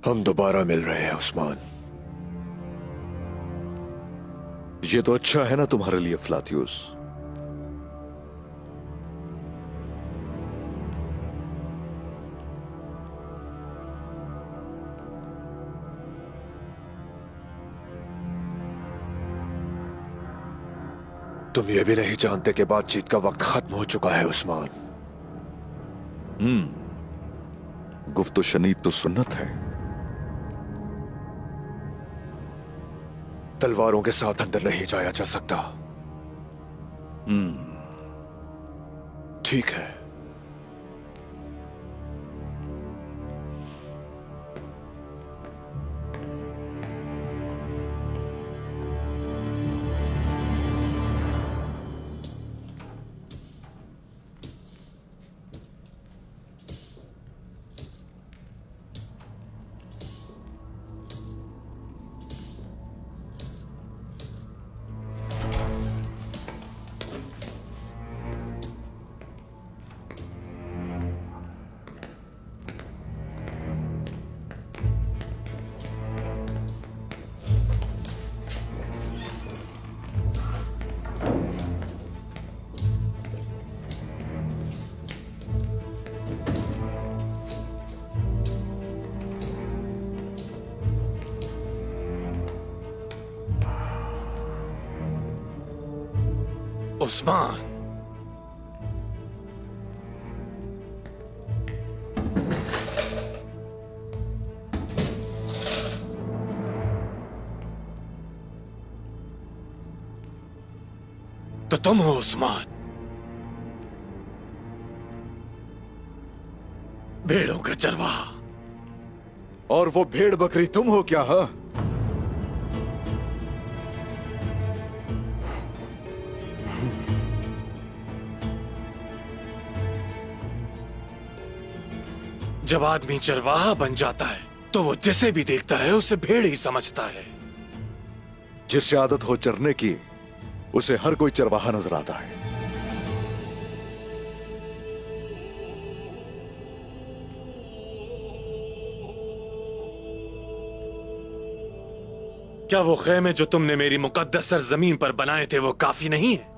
हम दोबारा मिल रहे हैं उस्मान। ये तो अच्छा है ना तुम्हारे लिए फ्लातियुस। तुम ये भी नहीं जानते कि बातचीत का वक्त खत्म हो चुका है उस्मान। गुफ्तो शनीद तो सुन्नत है। तलवारों के साथ अंदर नहीं जाया जा सकता। ठीक है। उस्मान, तो तुम हो उस्मान, भेड़ों का चरवाहा। और वो भेड़ बकरी तुम हो क्या? हा? जब आदमी चरवाहा बन जाता है तो वो जिसे भी देखता है उसे भेड़ ही समझता है। जिससे आदत हो चरने की उसे हर कोई चरवाहा नजर आता है। क्या वो खेमे जो तुमने मेरी मुकद्दस सरजमीन पर बनाए थे वो काफी नहीं है?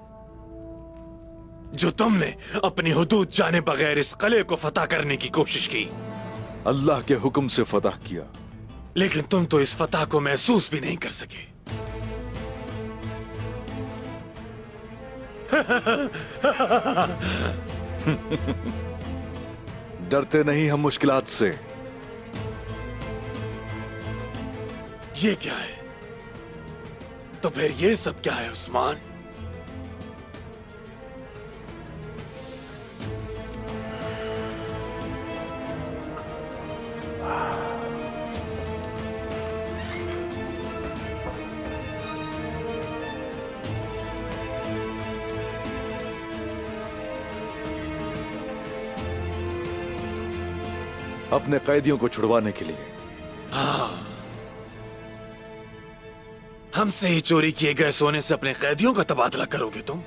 जो तुमने अपनी हुदूद जाने बगैर इस किले को फतह करने की कोशिश की। अल्लाह के हुक्म से फतह किया। लेकिन तुम तो इस फतह को महसूस भी नहीं कर सके। डरते नहीं हम मुश्किलात से। ये क्या है? तो फिर ये सब क्या है उस्मान? अपने कैदियों को छुड़वाने के लिए। हाँ, हमसे ही चोरी किए गए सोने से अपने कैदियों का तबादला करोगे तुम?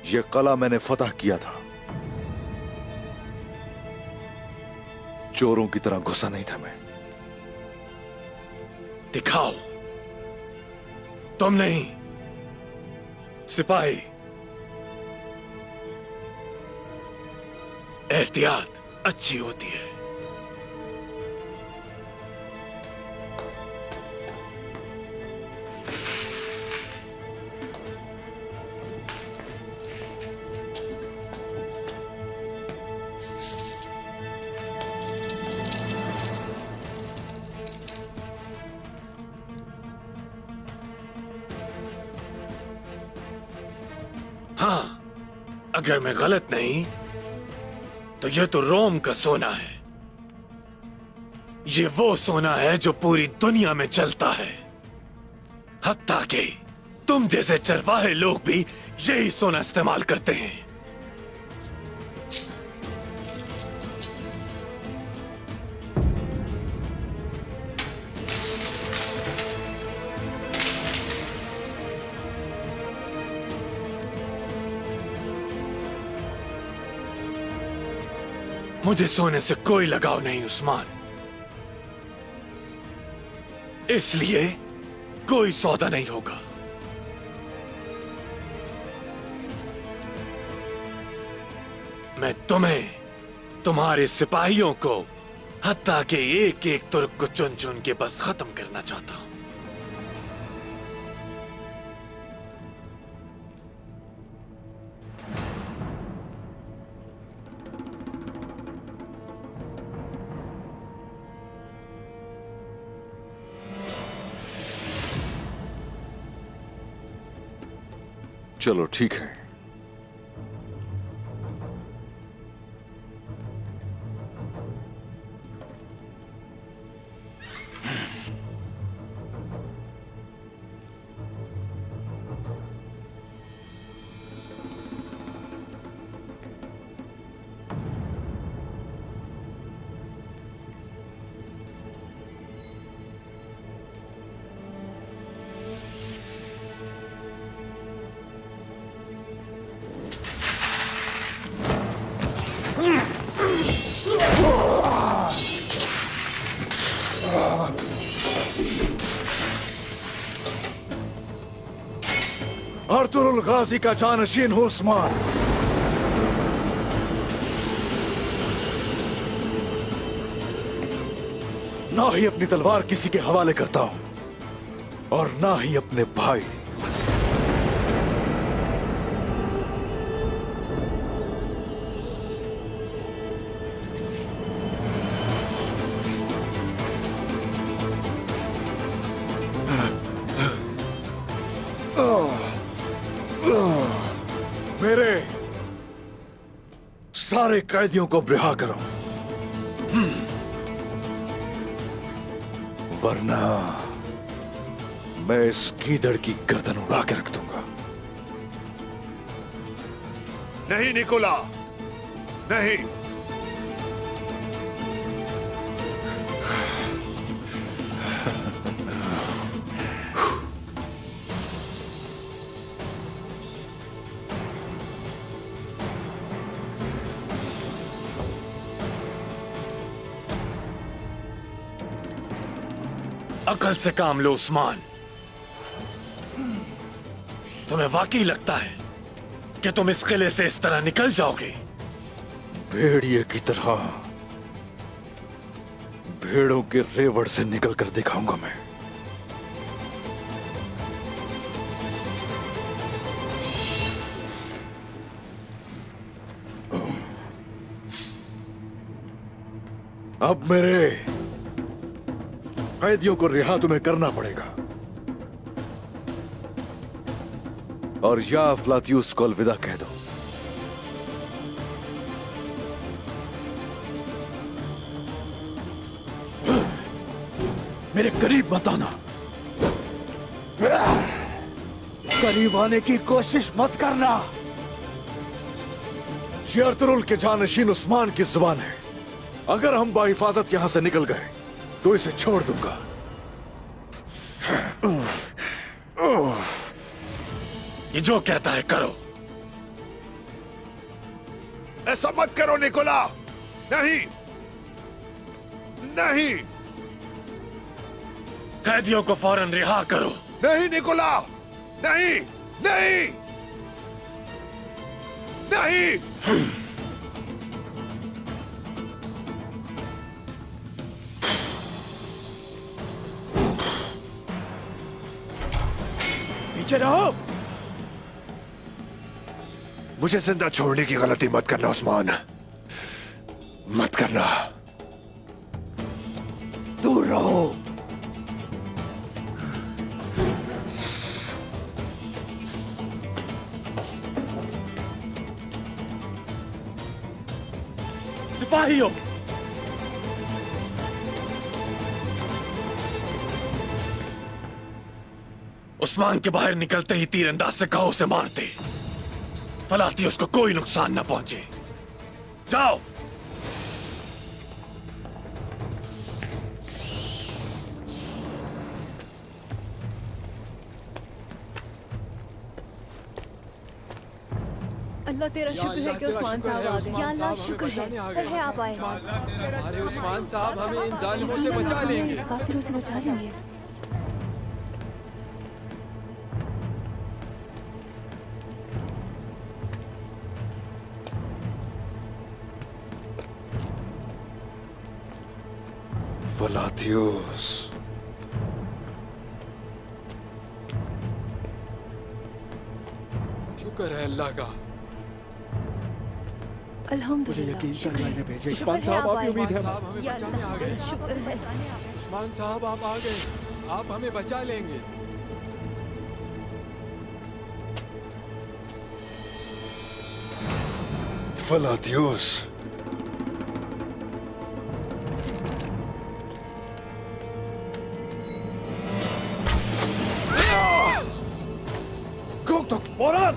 यह किला मैंने फतह किया था। चोरों की तरह घुसा नहीं था मैं। दिखाओ। तुम नहीं, सिपाही। एहतियात अच्छी होती है। हाँ, अगर मैं गलत नहीं तो ये तो रोम का सोना है। ये वो सोना है जो पूरी दुनिया में चलता है। हत्ता कि तुम जैसे चरवाहे लोग भी यही सोना इस्तेमाल करते हैं। मुझे सोने से कोई लगाव नहीं उस्मान, इसलिए कोई सौदा नहीं होगा। मैं तुम्हें, तुम्हारे सिपाहियों को, हत्ता के एक एक तुर्क को चुन चुन के बस खत्म करना चाहता हूं। चलो ठीक है। अर्तुरुल गाजी का जानशीन हो उस्मान। ना ही अपनी तलवार किसी के हवाले करता हूं और ना ही अपने भाई। मेरे सारे कैदियों को रिहा करो, वरना मैं इस गीदड़ की गर्दन उड़ा के रख दूंगा। नहीं निकोला, नहीं। अकल से काम लो उस्मान। तुम्हें वाकई लगता है कि तुम इस किले से इस तरह निकल जाओगे? भेड़िए की तरह भेड़ों के रेवड़ से निकल कर दिखाऊंगा मैं। अब मेरे कैदियों को रिहा तुम्हें करना पड़ेगा और या अफलातियुस को अलविदा कह दो। मेरे करीब मत आना। करीब आने की कोशिश मत करना। ये अर्तुरुल के जानशीन उस्मान की जुबान है। अगर हम बाहिफाजत यहां से निकल गए तो इसे छोड़ दूंगा। ये जो कहता है करो। ऐसा मत करो निकोला, नहीं, नहीं, कैदियों को फौरन रिहा करो। नहीं निकोला, नहीं, नहीं, नहीं। पीछे रहो। मुझे जिंदा छोड़ने की गलती मत करना उस्मान, मत करना। दूर रहो। सिपाहियों, उस्मान के बाहर निकलते ही तीरंदाज से कहो उसे मार दे, फलाती उसको कोई नुकसान न पहुंचे। जाओ। अल्लाह तेरा शुक्र है कि उस्मान साहब आ गए। या अल्लाह शुक्र है आप आए। अरे उस्मान साहब हमें इन जालिमों से बचा लेंगे। काफिरों से बचा लेंगे। फलाथियोस, शुक्र है अल्लाह का। अल्हम्दुलिल्लाह। शुक्र है। भेजे। उस्मान साहब आपकी उम्मीद है। साहब हमें या बचाने आ गए। अल्लाह शुक्र है। उस्मान साहब आप आ गए, आप हमें बचा लेंगे। फलाथियोस, Koktok, Boran!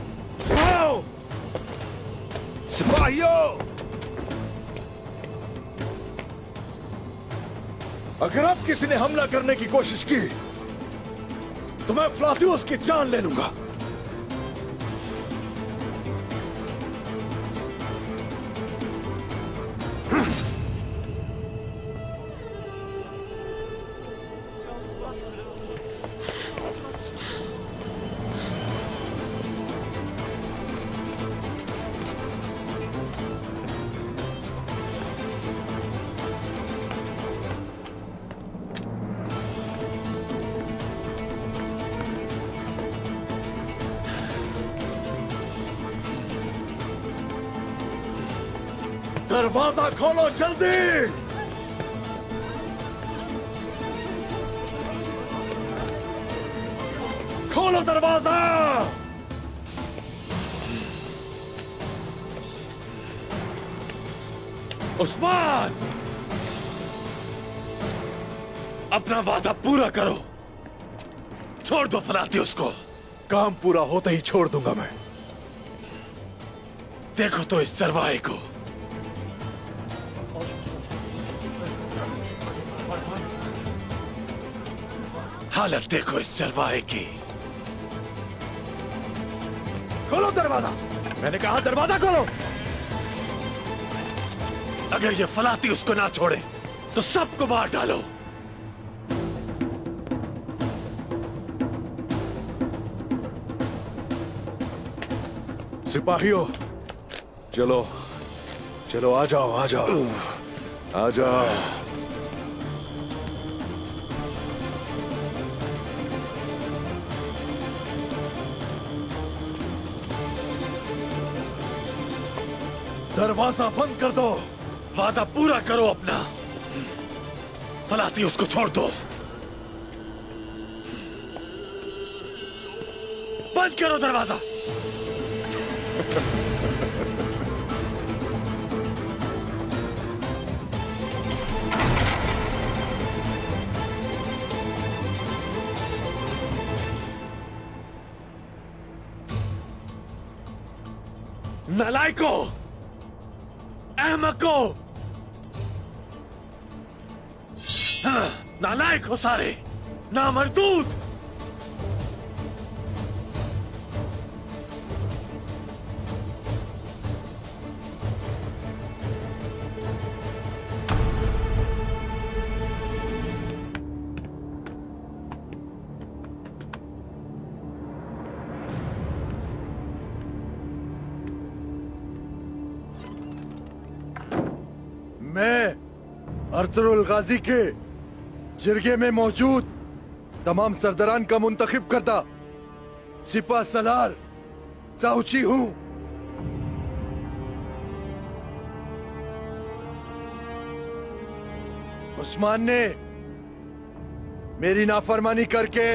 Wow! सिपाहियों! अगर अब किसी ने हमला करने की कोशिश की तो मैं फ्लाथियोस की जान ले लूंगा। दरवाजा खोलो जल्दी! खोलो दरवाजा! उस्मान, अपना वादा पूरा करो। छोड़ दो फलाथियोस को। काम पूरा होते ही छोड़ दूंगा मैं। देखो तो इस चरवाहे को। हालत देखो इस चरवाहे की। खोलो दरवाजा! मैंने कहा दरवाजा खोलो! अगर ये फलाती उसको ना छोड़े तो सबको मार डालो। सिपाहियों, चलो चलो, आ जाओ आ जाओ आ जाओ। दरवाजा बंद कर दो। वादा पूरा करो अपना। फलाती उसको छोड़ दो। बंद करो दरवाजा। नालायको, अहमको, हाँ, नालायक हो सारे, नामर्दूद। मैं अर्तुरुल गाजी के जिरगे में मौजूद तमाम सरदारान का मुंतखब करता सिपा सलार साउची हूं। उस्मान ने मेरी नाफरमानी करके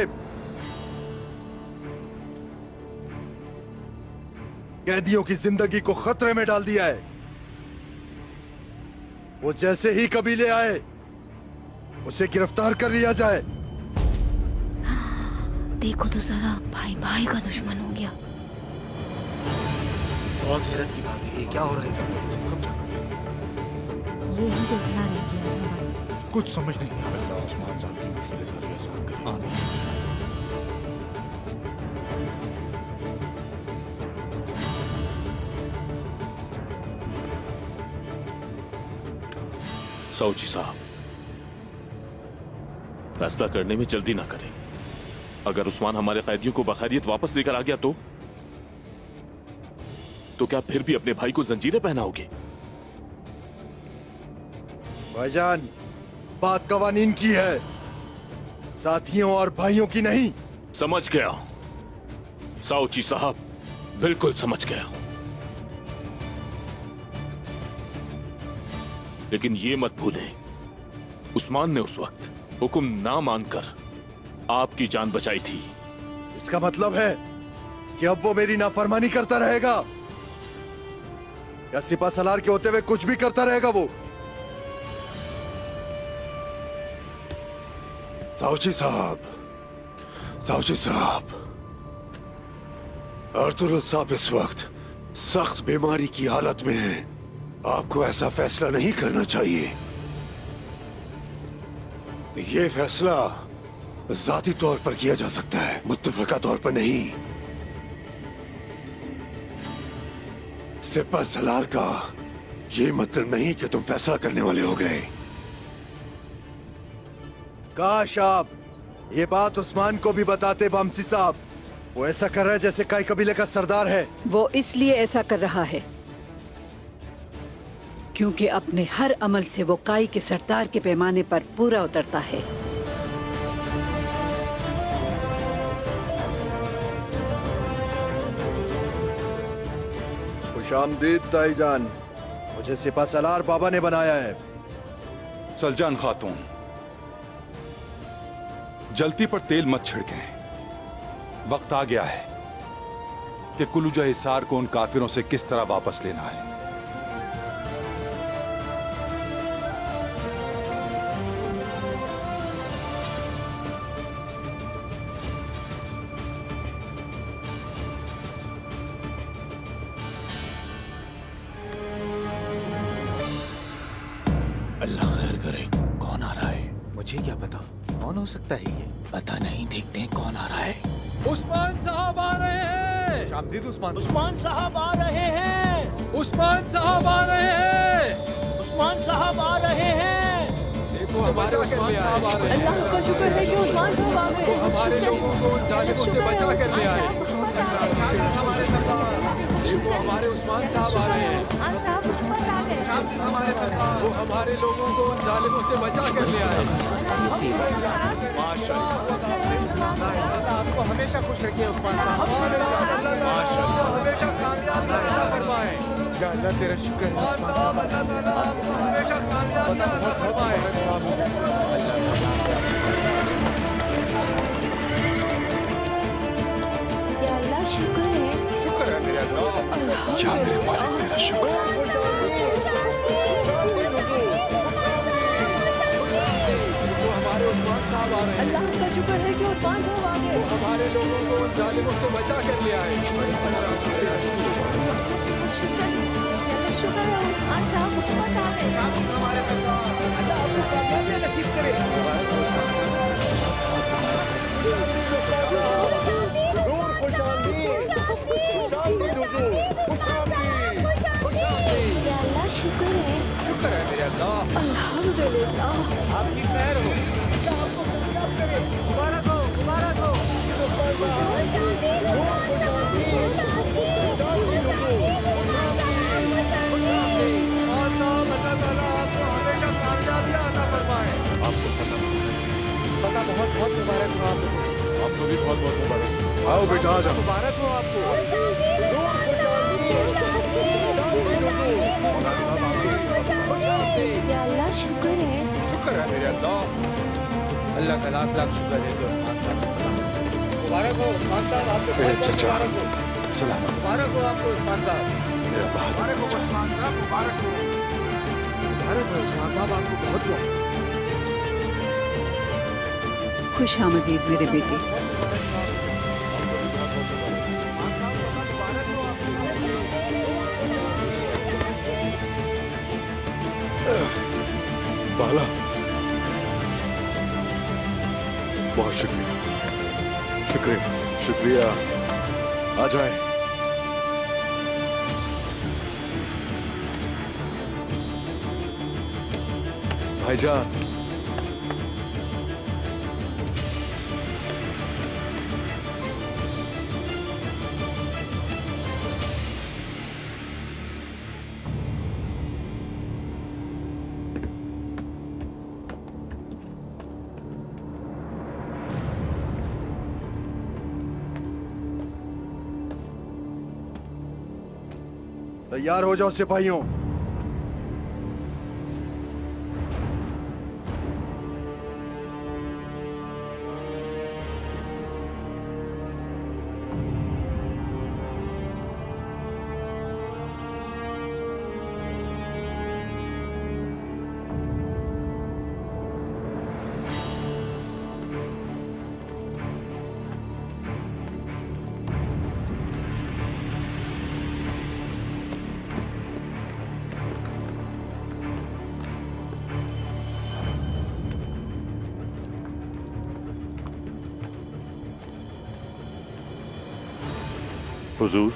कैदियों की जिंदगी को खतरे में डाल दिया है। वो जैसे ही कबीले आए उसे गिरफ्तार कर लिया जाए। देखो तो जरा, भाई भाई का दुश्मन हो गया। बहुत हैरत की बात है, ये क्या हो रहा है? कब जाकर यही देखना रह गया था बस। कुछ समझ नहीं आ रहा। उस्मान साहब की मुश्किलें सारी आसान करें। आमीन। सऊची साहब, फैसला करने में जल्दी ना करें। अगर उस्मान हमारे कैदियों को बखैरियत वापस लेकर आ गया तो क्या फिर भी अपने भाई को जंजीरें पहनाओगे? भाईजान, बात कवानीन की है, साथियों और भाइयों की नहीं। समझ गया साऊची साहब, बिल्कुल समझ गया। लेकिन ये मत भूलें, उस्मान ने उस वक्त हुक्म ना मानकर आपकी जान बचाई थी। इसका मतलब है कि अब वो मेरी नाफरमानी करता रहेगा, या सिपा सलार के होते हुए कुछ भी करता रहेगा वो? साउची साहब, साउची साहब, अर्तुगरुल साहब इस वक्त सख्त बीमारी की हालत में है। आपको ऐसा फैसला नहीं करना चाहिए। ये फैसला जाती तौर पर किया जा सकता है, मुत्तफिका तौर पर नहीं। सिपा सलार का ये मतलब नहीं कि तुम फैसला करने वाले हो गए। काश आप ये बात उस्मान को भी बताते बमसी साहब। वो ऐसा कर रहा है जैसे काई कबीले का सरदार है। वो इसलिए ऐसा कर रहा है क्योंकि अपने हर अमल से वो काई के सरदार के पैमाने पर पूरा उतरता है। खुशामदीद ताईजान, मुझे सिपा सलार बाबा ने बनाया है। सलजान खातून, जलती पर तेल मत छिड़कें। वक्त आ गया है कि कुलूजा हिसार को उन काफिरों से किस तरह वापस लेना है। अल्लाह खैर करे। कौन आ रहा है? मुझे क्या पता कौन हो सकता है ये। पता नहीं, देखते हैं कौन आ रहा है। उस्मान साहब आ रहे हैं। शामदीद उस्मान। उस्मान साहब आ रहे हैं। उस्मान साहब आ रहे हैं। उस्मान साहब आ रहे हैं। देखो हमारे उस्मान साहब आ रहे हैं। अल्लाह का शुक्र है कि उस्मान साहब आ गए। हमारे लोगों को उन जालिमों से बचा कर ले आए। देखो हमारे उस्मान साहब आ रहे हैं। वो हमारे लोगों को उन जालिमों से बचा कर ले आए। आपको हमेशा खुश रखिए उस्मान साहब। हमेशा कामयाब फरमाए। या अल्लाह तेरा शुक्र है उस्मान साहब। हमेशा कामयाब फरमाए। या अल्लाह शुक्र है। शुक्र है मेरे अल्लाह। या मेरे मालिक तेरा शुक्र है। वो हमारे उस्मान साहब आ रहे हैं। अल्लाह का शुक्र है कि उस्मान साहब आ गए। वो हमारे लोगों को उन जालिमों से बचा कर ले आए। शुक्र है उस्मान साहब हुकूमत आ गए। हमारे सरकार अल्लाह आपको कामयाबी नसीब करे। या अल्लाह शुक्र है। शुक्र है मेरे अल्लाह। अल्हम्दुलिल्लाह। आपकी खैर हो। अल्लाह आपको कामयाब करे। मुबारक हो, मुबारक हो। उस्मान साहब, अल्लाह ताला आपको हमेशा कामयाबियां अता फरमाए। आपको पता बहुत बहुत मुबारक हो आप लोगों को। आपको भी बहुत बहुत मुबारक। आओ बेटा आ जाओ। मुबारक हो आपको। या अल्लाह शुक्र है। शुक्र है मेरे अल्लाह। अल्लाह का लाख लाख शुक्र है कि उस्मान साहब मुबारक हो। उस्मान साहब आपको बहुत बहुत मुबारक हो। सलामत मुबारक हो आपको उस्मान साहब। मेरा बहादुर मुबारक हो उस्मान साहब, मुबारक हो। मुबारक हो उस्मान साहब आपको बहुत बहुत। खुश आमदीद मेरे बेटे। बाला, बहुत शुक्रिया, शुक्रिया, शुक्रिया। आ जाए। भाईजान, तैयार हो जाओ सिपाहियों। हुजूर,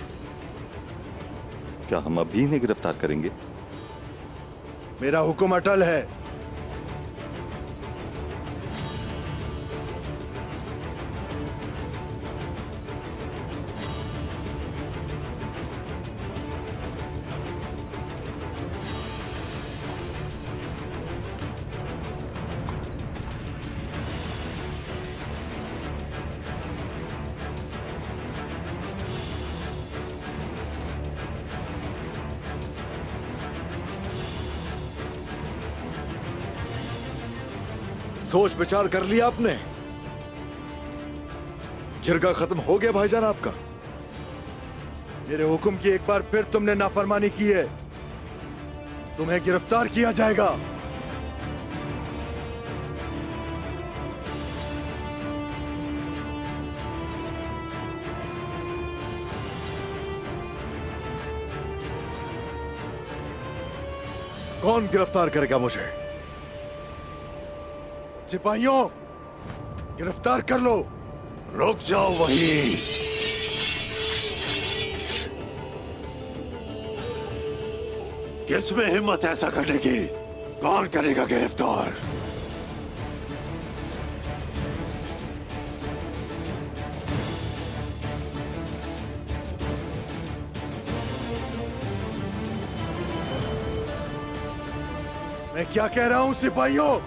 क्या हम अभी इन्हें गिरफ्तार करेंगे? मेरा हुक्म अटल है। सोच विचार कर लिया आपने? जिरगा खत्म हो गया भाईजान आपका? मेरे हुक्म की एक बार फिर तुमने नाफरमानी की है, तुम्हें गिरफ्तार किया जाएगा। कौन गिरफ्तार करेगा मुझे? सिपाहियों, गिरफ्तार कर लो। रुक जाओ वहीं। किसमें हिम्मत ऐसा करने की? कौन करेगा गिरफ्तार? मैं क्या कह रहा हूं सिपाहियों?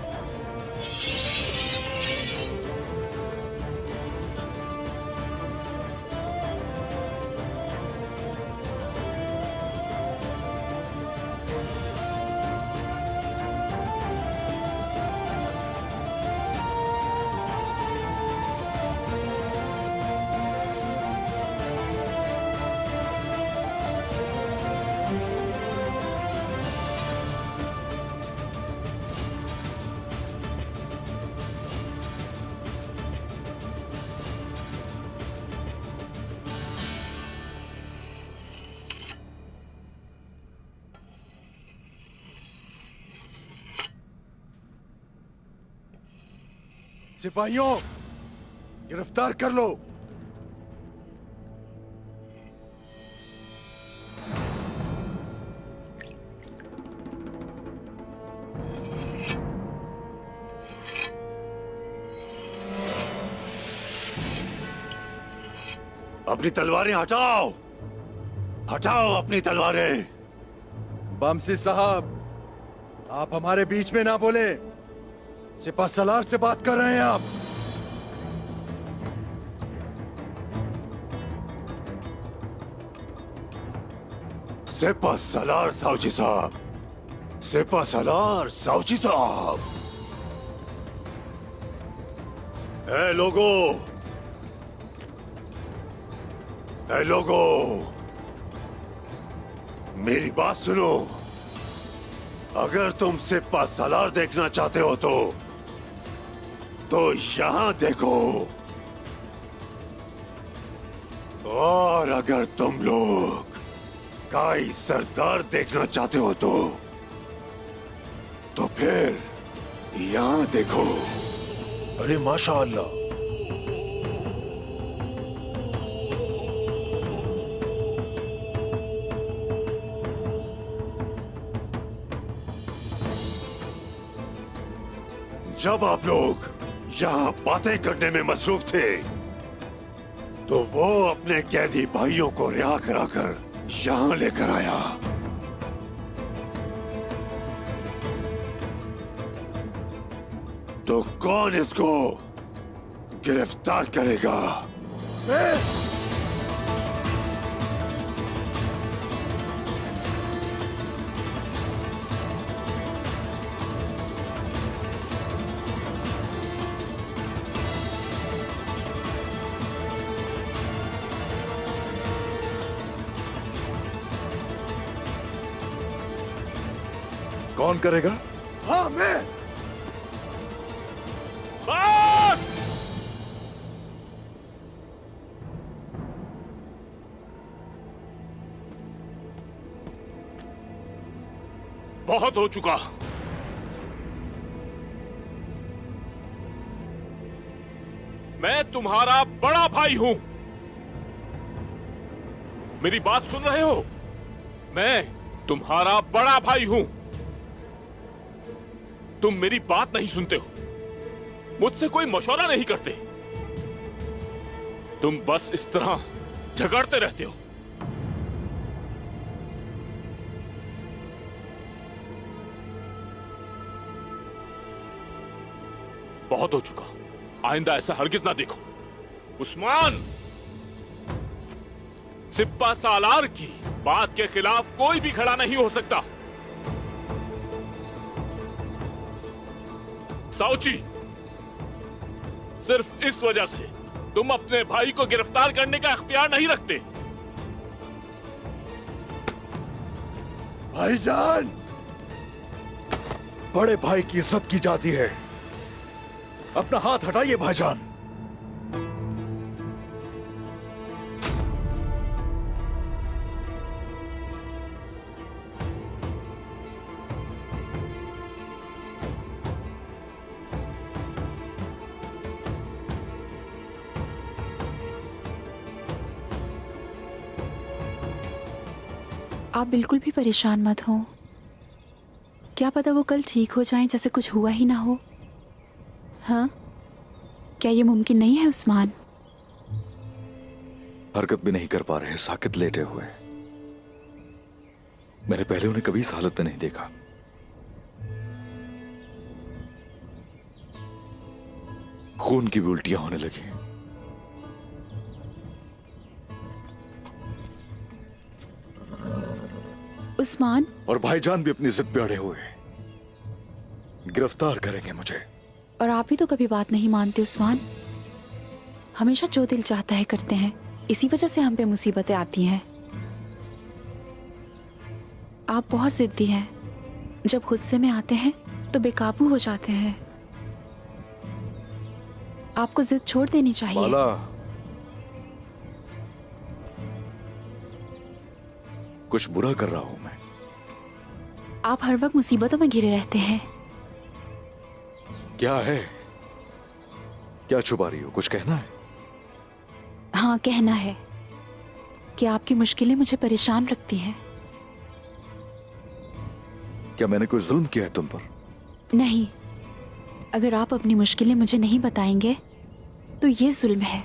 सिपाहियों, गिरफ्तार कर लो। अपनी तलवारें हटाओ, हटाओ अपनी तलवारें। बमसी साहब, आप हमारे बीच में ना बोले। सिपा सलार से बात कर रहे हैं आप। सिपा सलार साउची साहब, सिपा सलार साउची साहब। ए लोगो, ए लोगो, मेरी बात सुनो। अगर तुम सिपा सलार देखना चाहते हो तो यहां देखो, और अगर तुम लोग काई सरदार देखना चाहते हो तो फिर यहां देखो। अरे माशाअल्लाह, जब आप लोग यहाँ बातें करने में मसरूफ थे तो वो अपने कैदी भाइयों को रिहा कराकर यहाँ लेकर आया। तो कौन इसको गिरफ्तार करेगा? कौन करेगा? हाँ, मैं। बस! बहुत हो चुका। मैं तुम्हारा बड़ा भाई हूं। मेरी बात सुन रहे हो? मैं तुम्हारा बड़ा भाई हूं। तुम मेरी बात नहीं सुनते हो, मुझसे कोई मशवरा नहीं करते, तुम बस इस तरह झगड़ते रहते हो। बहुत हो चुका, आइंदा ऐसा हरगिज ना देखो। उस्मान, सिप्पा सालार की बात के खिलाफ कोई भी खड़ा नहीं हो सकता। साउची, सिर्फ इस वजह से तुम अपने भाई को गिरफ्तार करने का इख्तियार नहीं रखते। भाईजान, बड़े भाई की इज्जत की जाती है। अपना हाथ हटाइए भाईजान। आप बिल्कुल भी परेशान मत हो। क्या पता वो कल ठीक हो जाएं जैसे कुछ हुआ ही ना हो। हाँ, क्या ये मुमकिन नहीं है उस्मान? हरकत भी नहीं कर पा रहे, साकित लेटे हुए। मैंने पहले उन्हें कभी इस हालत में नहीं देखा। खून की भी उल्टियां होने लगी। उस्मान और भाईजान भी अपनी जिद पे अड़े हुए, गिरफ्तार करेंगे मुझे। और आप ही तो कभी बात नहीं मानते उस्मान। हमेशा जो दिल चाहता है करते हैं, इसी वजह से हम पे मुसीबतें आती हैं। आप बहुत जिद्दी हैं, जब गुस्से में आते हैं तो बेकाबू हो जाते हैं। आपको जिद छोड़ देनी चाहिए। बाला, कुछ बुरा कर रहा हूं मैं? आप हर वक्त मुसीबतों में घिरे रहते हैं। क्या है? क्या छुपा रही हो? कुछ कहना है? हाँ, कहना है कि आपकी मुश्किलें मुझे परेशान रखती हैं। क्या मैंने कोई जुल्म किया है तुम पर? नहीं, अगर आप अपनी मुश्किलें मुझे नहीं बताएंगे तो ये जुल्म है।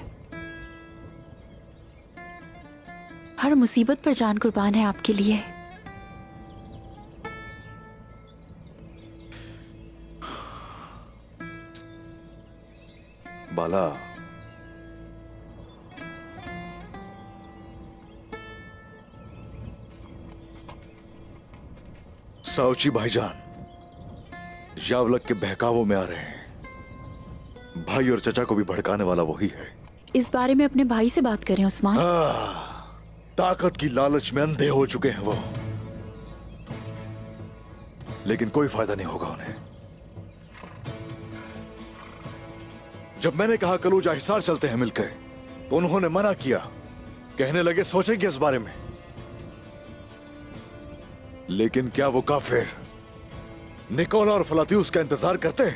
हर मुसीबत पर जान कुर्बान है आपके लिए। बाला, साउची भाईजान यावलक के बहकावों में आ रहे हैं। भाई और चचा को भी भड़काने वाला वही है। इस बारे में अपने भाई से बात करें उस्मान। ताकत की लालच में अंधे हो चुके हैं वो, लेकिन कोई फायदा नहीं होगा उन्हें। जब मैंने कहा कलूजा हिसार चलते हैं मिलकर, तो उन्होंने मना किया। कहने लगे सोचेंगे इस बारे में। लेकिन क्या वो काफिर निकोला और फलातियुस का इंतजार करते?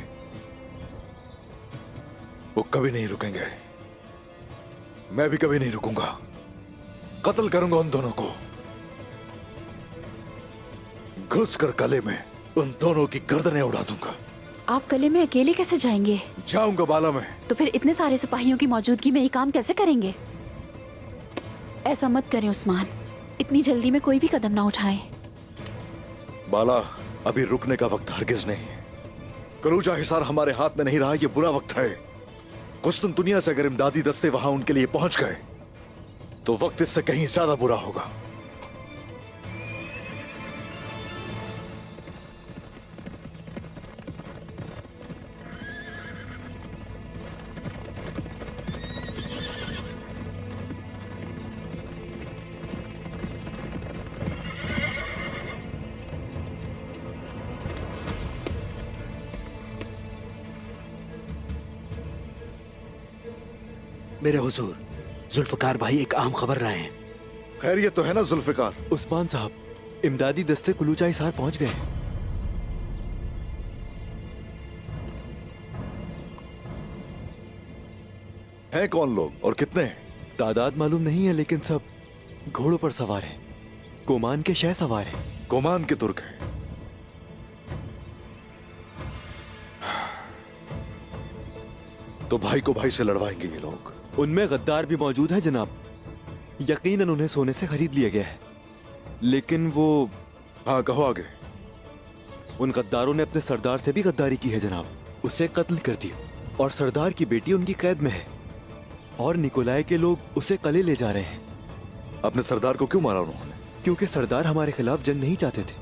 वो कभी नहीं रुकेंगे। मैं भी कभी नहीं रुकूंगा। कत्ल करूंगा उन दोनों को। घुस कर गले में उन दोनों की गर्दनें उड़ा दूंगा। आप किले में अकेले कैसे जाएंगे? जाऊंगा बाला मैं। तो फिर इतने सारे सिपाहियों की मौजूदगी में ये काम कैसे करेंगे? ऐसा मत करें उस्मान, इतनी जल्दी में कोई भी कदम ना उठाएं। बाला, अभी रुकने का वक्त हरगिज नहीं है। कलूजा हिसार हमारे हाथ में नहीं रहा, ये बुरा वक्त है। कुस्तुन दुनिया से अगर इमदादी दस्ते वहां उनके लिए पहुंच गए तो वक्त इससे कहीं ज्यादा बुरा होगा। मेरे हुजूर, जुल्फकार भाई एक अहम खबर लाए हैं। खैरियत तो है ना जुल्फिकार? उस्मान साहब, इमदादी दस्ते कुलूचा हिसार पहुंच गए। हैं कौन लोग और कितने हैं? तादाद मालूम नहीं है, लेकिन सब घोड़ों पर सवार हैं। कोमान के शह सवार हैं। कोमान के तुर्क हैं। तो भाई को भाई से लड़वाएंगे ये लोग। उनमें गद्दार भी मौजूद है जनाब। यकीनन उन्हें सोने से खरीद लिया गया है, लेकिन वो... हाँ, कहो आगे। उन गद्दारों ने अपने सरदार से भी गद्दारी की है जनाब। उसे कत्ल कर दिया और सरदार की बेटी उनकी कैद में है और निकोलाई के लोग उसे कले ले जा रहे हैं। अपने सरदार को क्यों मारा उन्होंने? क्योंकि सरदार हमारे खिलाफ जंग नहीं चाहते थे।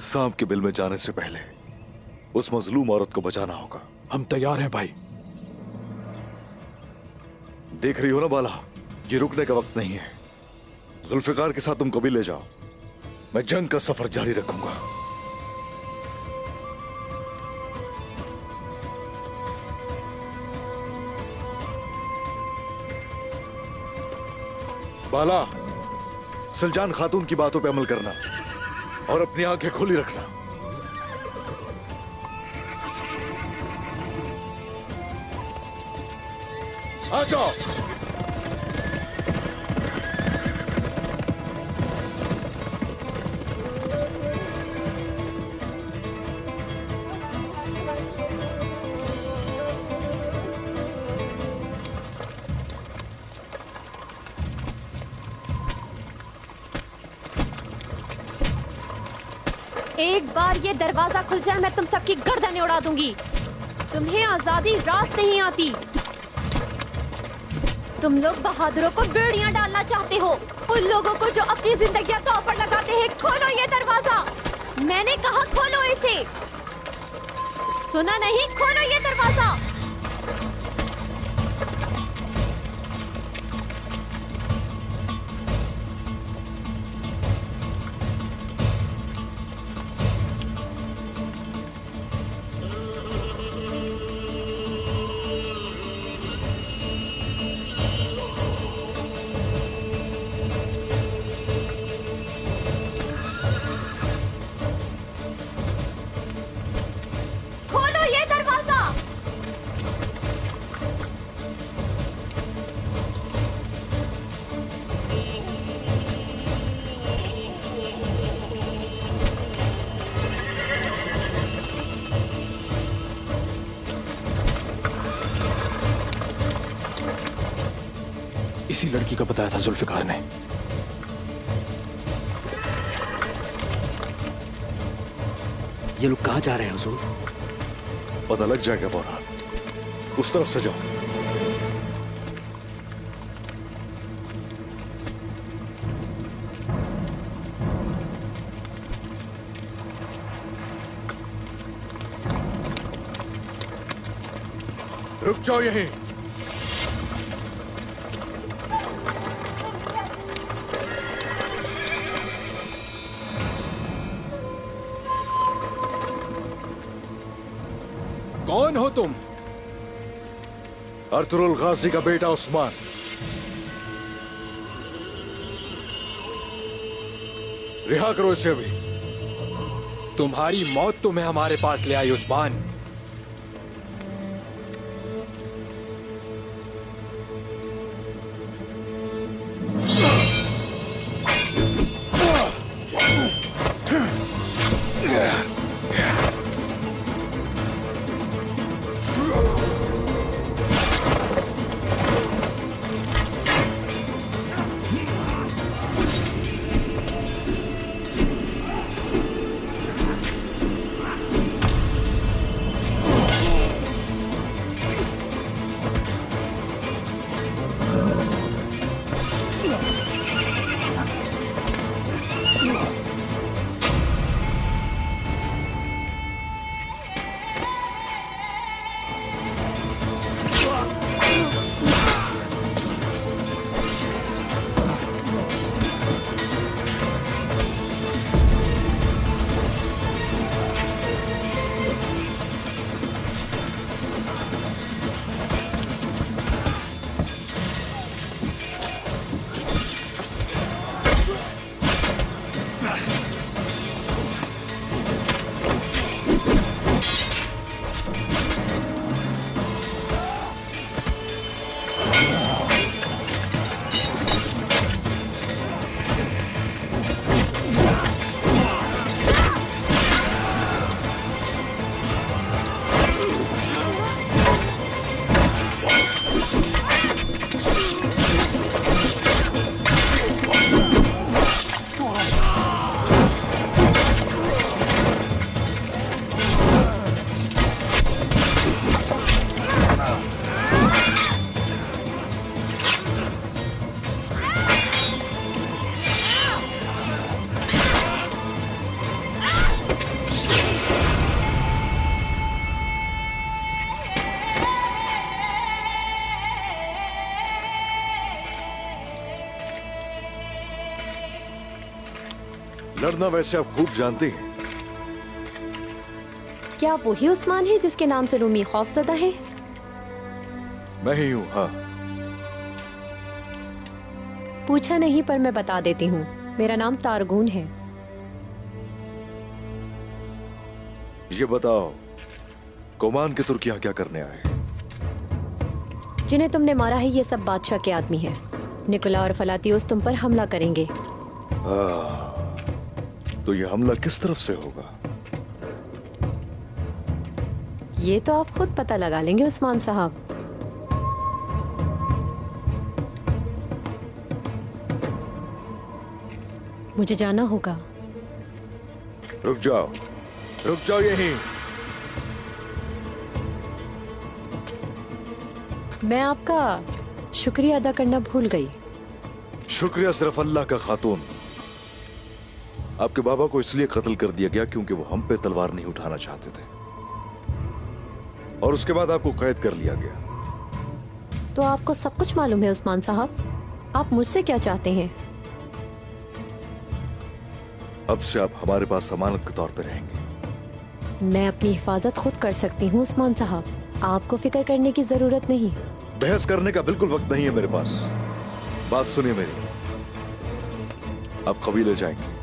सांप के बिल में जाने से पहले उस मजलूम औरत को बचाना होगा। हम तैयार हैं भाई। देख रही हो ना बाला, ये रुकने का वक्त नहीं है। जुल्फिकार के साथ तुम कभी ले जाओ, मैं जंग का सफर जारी रखूंगा। बाला, सुल्तान खातून की बातों पे अमल करना और अपनी आंखें खुली रखना। आ जाओ। एक बार ये दरवाजा खुल जाए, मैं तुम सबकी गर्दनें उड़ा दूंगी। तुम्हें आजादी रास नहीं आती। तुम लोग बहादुरों को बेड़ियां डालना चाहते हो, उन लोगों को जो अपनी जिंदगियां दांव पर लगाते हैं। खोलो ये दरवाजा, मैंने कहा खोलो इसे। सुना नहीं? खोलो ये दरवाजा। इसी लड़की का बताया था जुल्फिकार ने। ये लोग कहाँ जा रहे हैं हुजूर? पता लग जाएगा बोरान, उस तरफ से जाओ। रुक जाओ यहीं। कौन हो तुम? अर्तुरुल गाजी का बेटा उस्मान। रिहा करो इसे अभी। तुम्हारी मौत तुम्हें हमारे पास ले आई उस्मान। लड़ना वैसे आप खूब जानते हैं। क्या वही उस्मान है जिसके नाम से रूमी खौफजदा है? मैं ही हूँ, हाँ। पूछा नहीं पर मैं बता देती हूँ, मेरा नाम तारगून है। ये बताओ, कोमान के तुर्क यहाँ क्या करने आए? जिन्हें तुमने मारा है ये सब बादशाह के आदमी हैं। निकोला और फलातियोस तुम पर हमला करेंगे। तो ये हमला किस तरफ से होगा? ये तो आप खुद पता लगा लेंगे उस्मान साहब। मुझे जाना होगा। रुक जाओ यहीं। मैं आपका शुक्रिया अदा करना भूल गई। शुक्रिया सिर्फ अल्लाह का खातून। आपके बाबा को इसलिए कत्ल कर दिया गया क्योंकि वो हम पे तलवार नहीं उठाना चाहते थे, और उसके बाद आपको कैद कर लिया गया। तो आपको सब कुछ मालूम है उस्मान साहब। आप मुझसे क्या चाहते हैं? अब से आप हमारे पास जमानत के तौर पर रहेंगे। मैं अपनी हिफाजत खुद कर सकती हूँ उस्मान साहब, आपको फिक्र करने की जरूरत नहीं। बहस करने का बिल्कुल वक्त नहीं है मेरे पास। बात सुनिए मेरी। आप कबीले जाएंगे,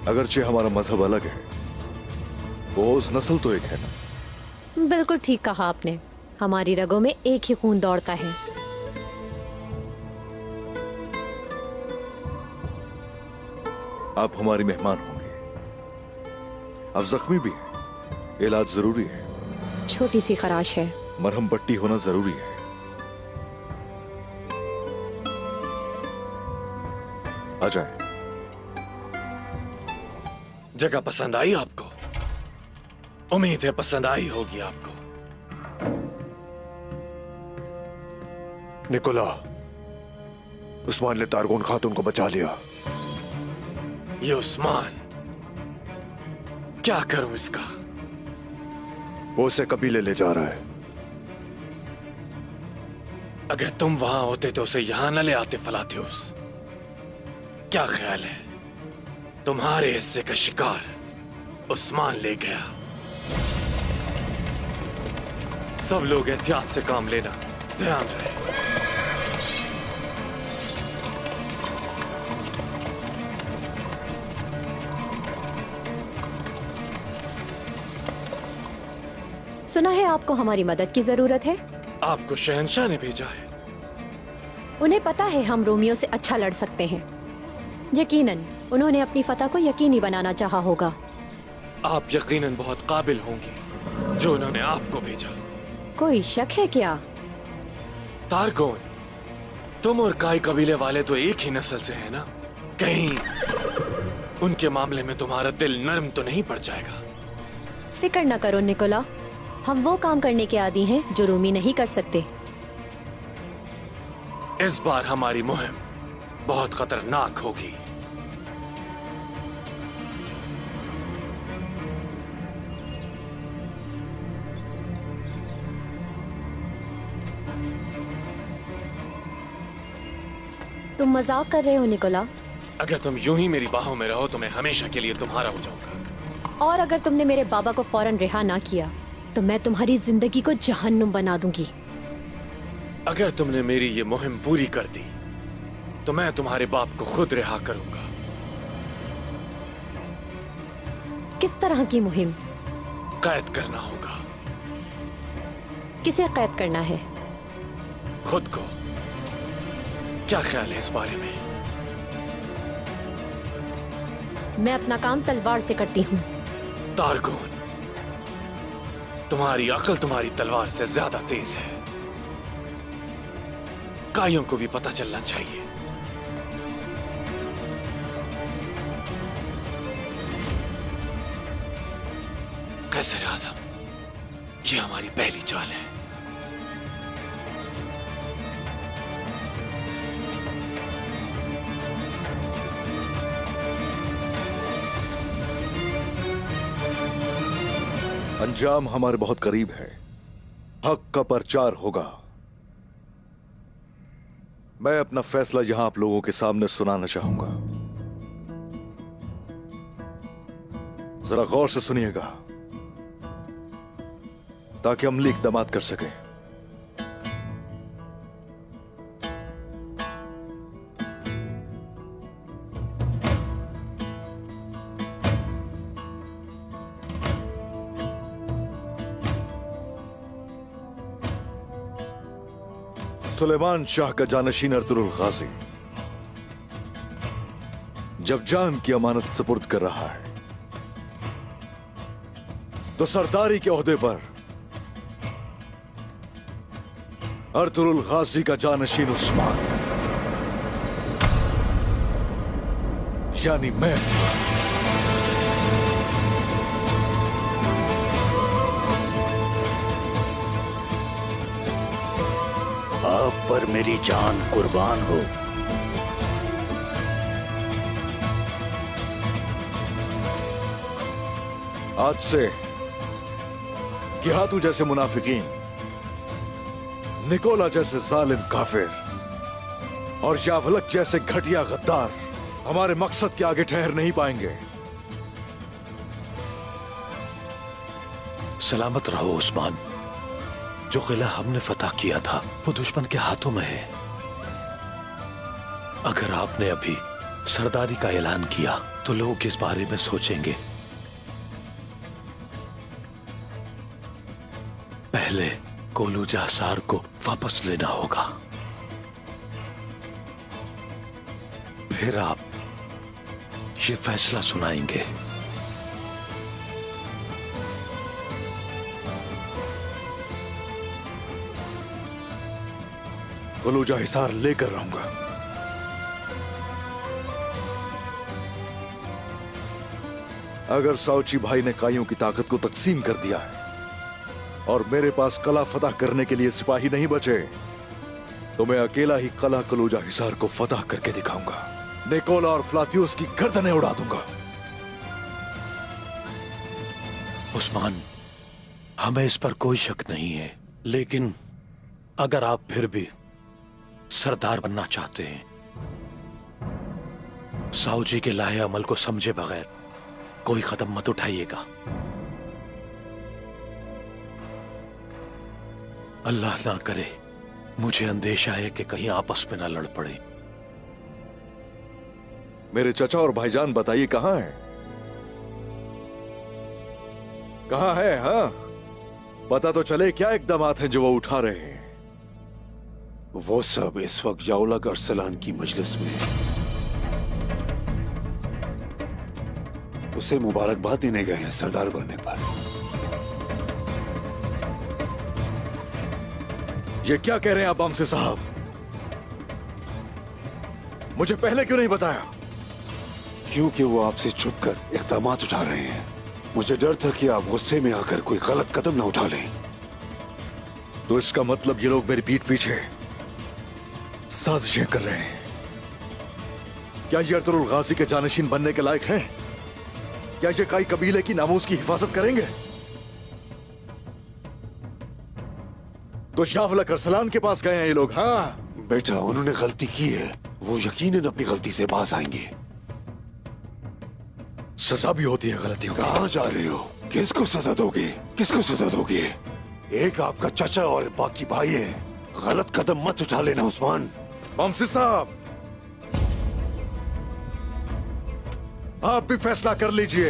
अगरचे हमारा मजहब अलग है, वो उस नस्ल तो एक है ना। बिल्कुल ठीक कहा आपने, हमारी रगों में एक ही खून दौड़ता है। आप हमारी मेहमान होंगे। आप जख्मी भी हैं, इलाज जरूरी है। छोटी सी खराश है, मरहम पट्टी होना जरूरी है। आ जाए। जगह पसंद आई आपको? उम्मीद है पसंद आई होगी आपको। निकोला, उस्मान ने तारगुन खातून को बचा लिया। ये उस्मान, क्या करूं इसका? वो उसे कबीले ले जा रहा है। अगर तुम वहां होते तो उसे यहां न ले आते फलातियोस। क्या ख्याल है, तुम्हारे हिस्से का शिकार उस्मान ले गया। सब लोग एहतियात से काम लेना, ध्यान रहे। सुना है आपको हमारी मदद की जरूरत है। आपको शहंशाह ने भेजा है। उन्हें पता है हम रोमियो से अच्छा लड़ सकते हैं। यकीनन उन्होंने अपनी फतह को यकीनी बनाना चाहा होगा। आप यकीनन बहुत काबिल होंगे जो उन्होंने आपको भेजा। कोई शक है क्या? तारगोन, तुम और काई कबीले वाले तो एक ही नस्ल से हैं ना? कहीं उनके मामले में तुम्हारा दिल नरम तो नहीं पड़ जाएगा? फिक्र न करो निकोला, हम वो काम करने के आदी हैं जो रूमी नहीं कर सकते। इस बार हमारी मुहिम बहुत खतरनाक होगी। तुम मजाक कर रहे हो निकोला? अगर तुम यूं ही मेरी बाहों में रहो तो मैं हमेशा के लिए तुम्हारा हो जाऊंगा। और अगर तुमने मेरे बाबा को फौरन रिहा ना किया तो मैं तुम्हारी जिंदगी को जहन्नुम बना दूंगी। अगर तुमने मेरी ये मुहिम पूरी कर दी तो मैं तुम्हारे बाप को खुद रिहा करूंगा। किस तरह की मुहिम? कैद करना होगा। किसे कैद करना है? खुद को। क्या ख्याल है इस बारे में? मैं अपना काम तलवार से करती हूँ। तारगुन, तुम्हारी अक्ल तुम्हारी तलवार से ज्यादा तेज है। काइयों को भी पता चलना चाहिए। कैसर आज़म, ये हमारी पहली चाल है। अंजाम हमारे बहुत करीब है। हक का प्रचार होगा। मैं अपना फैसला यहां आप लोगों के सामने सुनाना चाहूंगा। जरा गौर से सुनिएगा ताकि अमली इकदामात कर सके। सुलेमान शाह का जानशीन अर्तुरुल गाजी जब जान की अमानत सुपुर्द कर रहा है तो सरदारी के ओहदे पर अर्तुरुल गाजी का जानशीन उस्मान यानी मैं आप पर मेरी जान कुर्बान हो। आज से गिहातू जैसे मुनाफिकीन, निकोला जैसे जालिम काफिर और यावलक जैसे घटिया गद्दार हमारे मकसद के आगे ठहर नहीं पाएंगे। सलामत रहो उस्मान। जो किला हमने फतह किया था वो दुश्मन के हाथों में है। अगर आपने अभी सरदारी का ऐलान किया तो लोग इस बारे में सोचेंगे। पहले कोलूजा हिसार को वापस लेना होगा, फिर आप ये फैसला सुनाएंगे। कोलूजा हिसार लेकर रहूंगा। अगर साउची भाई ने काइयों की ताकत को तकसीम कर दिया है और मेरे पास कला फतह करने के लिए सिपाही नहीं बचे तो मैं अकेला ही कला कोलूजा हिसार को फतह करके दिखाऊंगा। निकोला और फ्लातियुस की गर्दनें उड़ा दूंगा। उस्मान, हमें इस पर कोई शक नहीं है, लेकिन अगर आप फिर भी सरदार बनना चाहते हैं, साऊजी के लाहे अमल को समझे बगैर कोई कदम मत उठाइएगा। अल्लाह ना करे मुझे अंदेशा है कि कहीं आपस में ना लड़ पड़े। मेरे चचा और भाईजान बताइए कहां है? कहां है? हाँ, पता तो चले क्या इकदामात हैं जो वो उठा रहे हैं। वो सब इस वक्त याउलक अरसलान की मजलिस में उसे मुबारकबाद देने गए हैं सरदार बनने पर। ये क्या कह रहे हैं आप बामसे साहब? मुझे पहले क्यों नहीं बताया? क्योंकि वो आपसे छुपकर इक़दामात उठा रहे हैं। मुझे डर था कि आप गुस्से में आकर कोई गलत कदम ना उठा लें। तो इसका मतलब ये लोग मेरी पीठ पीछे साजिशें कर रहे हैं। क्या ये अर्तुरुल गाजी के जानशीन बनने के लायक हैं? क्या ये काई कबीले की नामूस की हिफाजत करेंगे? तो यावलक अरसलान के पास गए हैं ये लोग। हाँ बेटा, उन्होंने गलती की है, वो यकीनन अपनी गलती से बाज आएंगे। सजा भी होती है गलतियों की। कहाँ जा रहे हो? किसको सजा दोगे? किसको सजा दोगे? एक आपका चचा और बाकी भाई है। गलत कदम मत उठा लेना उस्मान। बामसे साहब, आप भी फैसला कर लीजिए।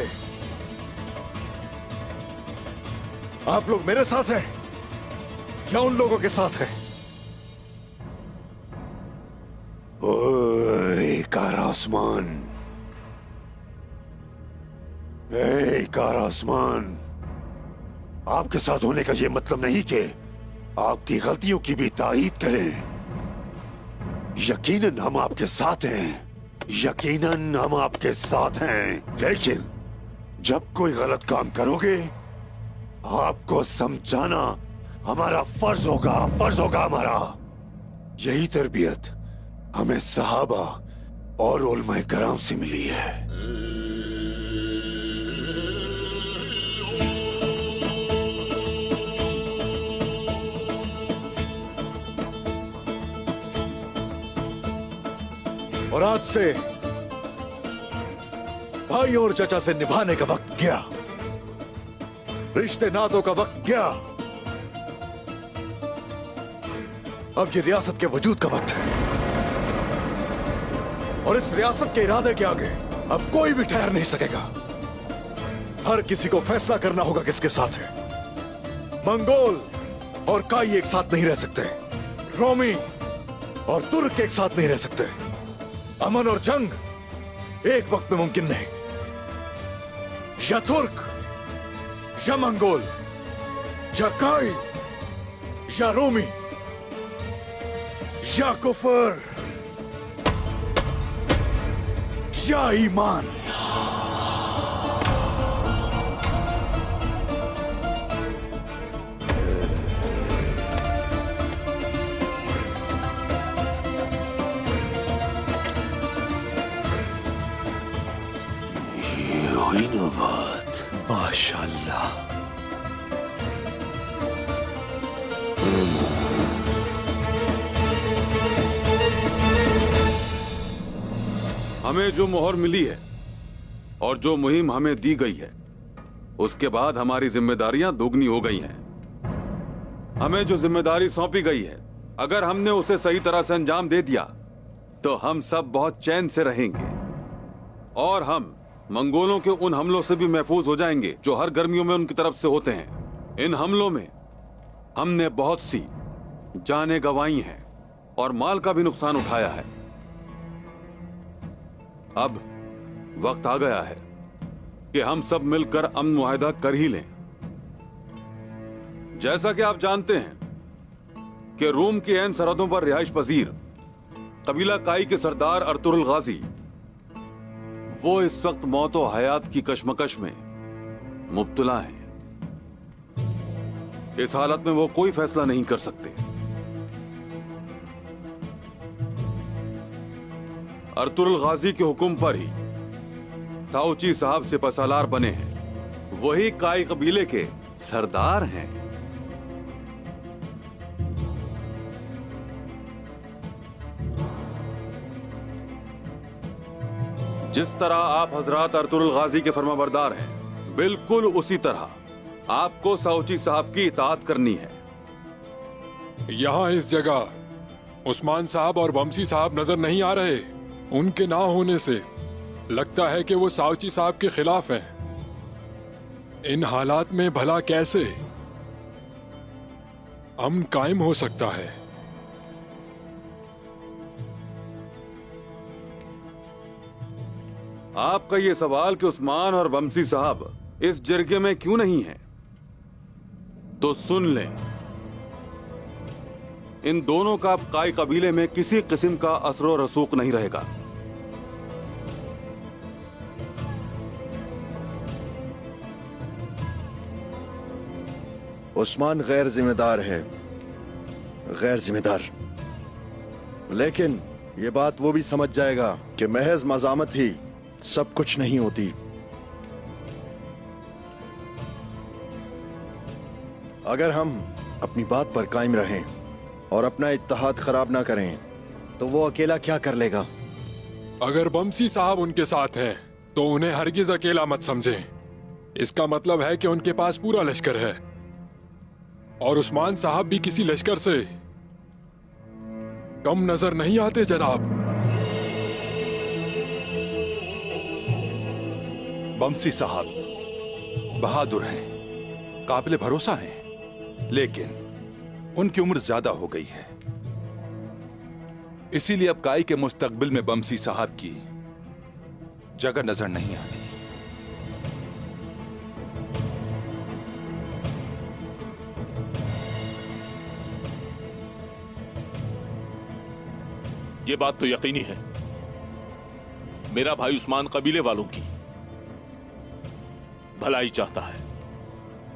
आप लोग मेरे साथ हैं या उन लोगों के साथ हैं? ओए कारा आसमान, ए कारा आसमान, आपके साथ होने का ये मतलब नहीं कि आपकी गलतियों की भी तायीद करें। यकीनन हम आपके साथ हैं, यकीनन हम आपके साथ हैं, लेकिन जब कोई गलत काम करोगे आपको समझाना हमारा फर्ज होगा हमारा। यही तरबियत हमें सहाबा और उलमाए कराम से मिली है। और आज से भाई और चचा से निभाने का वक्त गया, रिश्ते नातों का वक्त गया। अब ये रियासत के वजूद का वक्त है, और इस रियासत के इरादे के आगे अब कोई भी ठहर नहीं सकेगा। हर किसी को फैसला करना होगा किसके साथ है। मंगोल और काई एक साथ नहीं रह सकते, रोमी और तुर्क एक साथ नहीं रह सकते। अमन और जंग एक वक्त में मुमकिन नहीं। या तुर्क या मंगोल, या काई या रोमी, या कुफर या ईमान। हुई ना बात। माशाल्लाह। हमें जो मोहर मिली है और जो मुहिम हमें दी गई है, उसके बाद हमारी जिम्मेदारियां दोगुनी हो गई हैं। हमें जो जिम्मेदारी सौंपी गई है, अगर हमने उसे सही तरह से अंजाम दे दिया तो हम सब बहुत चैन से रहेंगे, और हम मंगोलों के उन हमलों से भी महफूज हो जाएंगे जो हर गर्मियों में उनकी तरफ से होते हैं। इन हमलों में हमने बहुत सी जानें गंवाई हैं और माल का भी नुकसान उठाया है। अब वक्त आ गया है कि हम सब मिलकर अमन मुआहदा कर ही लें। जैसा कि आप जानते हैं कि रोम की ऐन सरहदों पर रिहाइश पजीर कबीला काई के सरदार अर्तुरुल गाजी, वो इस वक्त मौत और हयात की कशमकश में मुब्तला हैं। इस हालत में वो कोई फैसला नहीं कर सकते। अर्तुरुल गाजी के हुक्म पर ही ताऊची साहब से पसालार बने हैं। वही काई कबीले के सरदार हैं। जिस तरह आप हजरात अर्तुरुल गाजी के फरमाबरदार हैं, बिल्कुल उसी तरह आपको साऊची साहब की इताअत करनी है। यहाँ इस जगह उस्मान साहब और वमसी साहब नजर नहीं आ रहे। उनके ना होने से लगता है कि वो साऊची साहब के खिलाफ हैं। इन हालात में भला कैसे अमन कायम हो सकता है? आपका ये सवाल कि उस्मान और वमसी साहब इस जरगे में क्यों नहीं हैं, तो सुन लें, इन दोनों का काई कबीले में किसी किस्म का असरो रसूख नहीं रहेगा। उस्मान गैर जिम्मेदार है, गैर जिम्मेदार, लेकिन ये बात वो भी समझ जाएगा कि महज मजामत ही सब कुछ नहीं होती। अगर हम अपनी बात पर कायम रहें और अपना इत्तेहाद खराब ना करें तो वो अकेला क्या कर लेगा। अगर वमसी साहब उनके साथ हैं तो उन्हें हरगिज अकेला मत समझें। इसका मतलब है कि उनके पास पूरा लश्कर है, और उस्मान साहब भी किसी लश्कर से कम नजर नहीं आते जनाब। वमसी साहब बहादुर हैं, काबिल भरोसा हैं, लेकिन उनकी उम्र ज्यादा हो गई है। इसीलिए अब काई के मुस्तकबिल में वमसी साहब की जगह नजर नहीं आती। ये बात तो यकीनी है, मेरा भाई उस्मान कबीले वालों की भलाई चाहता है।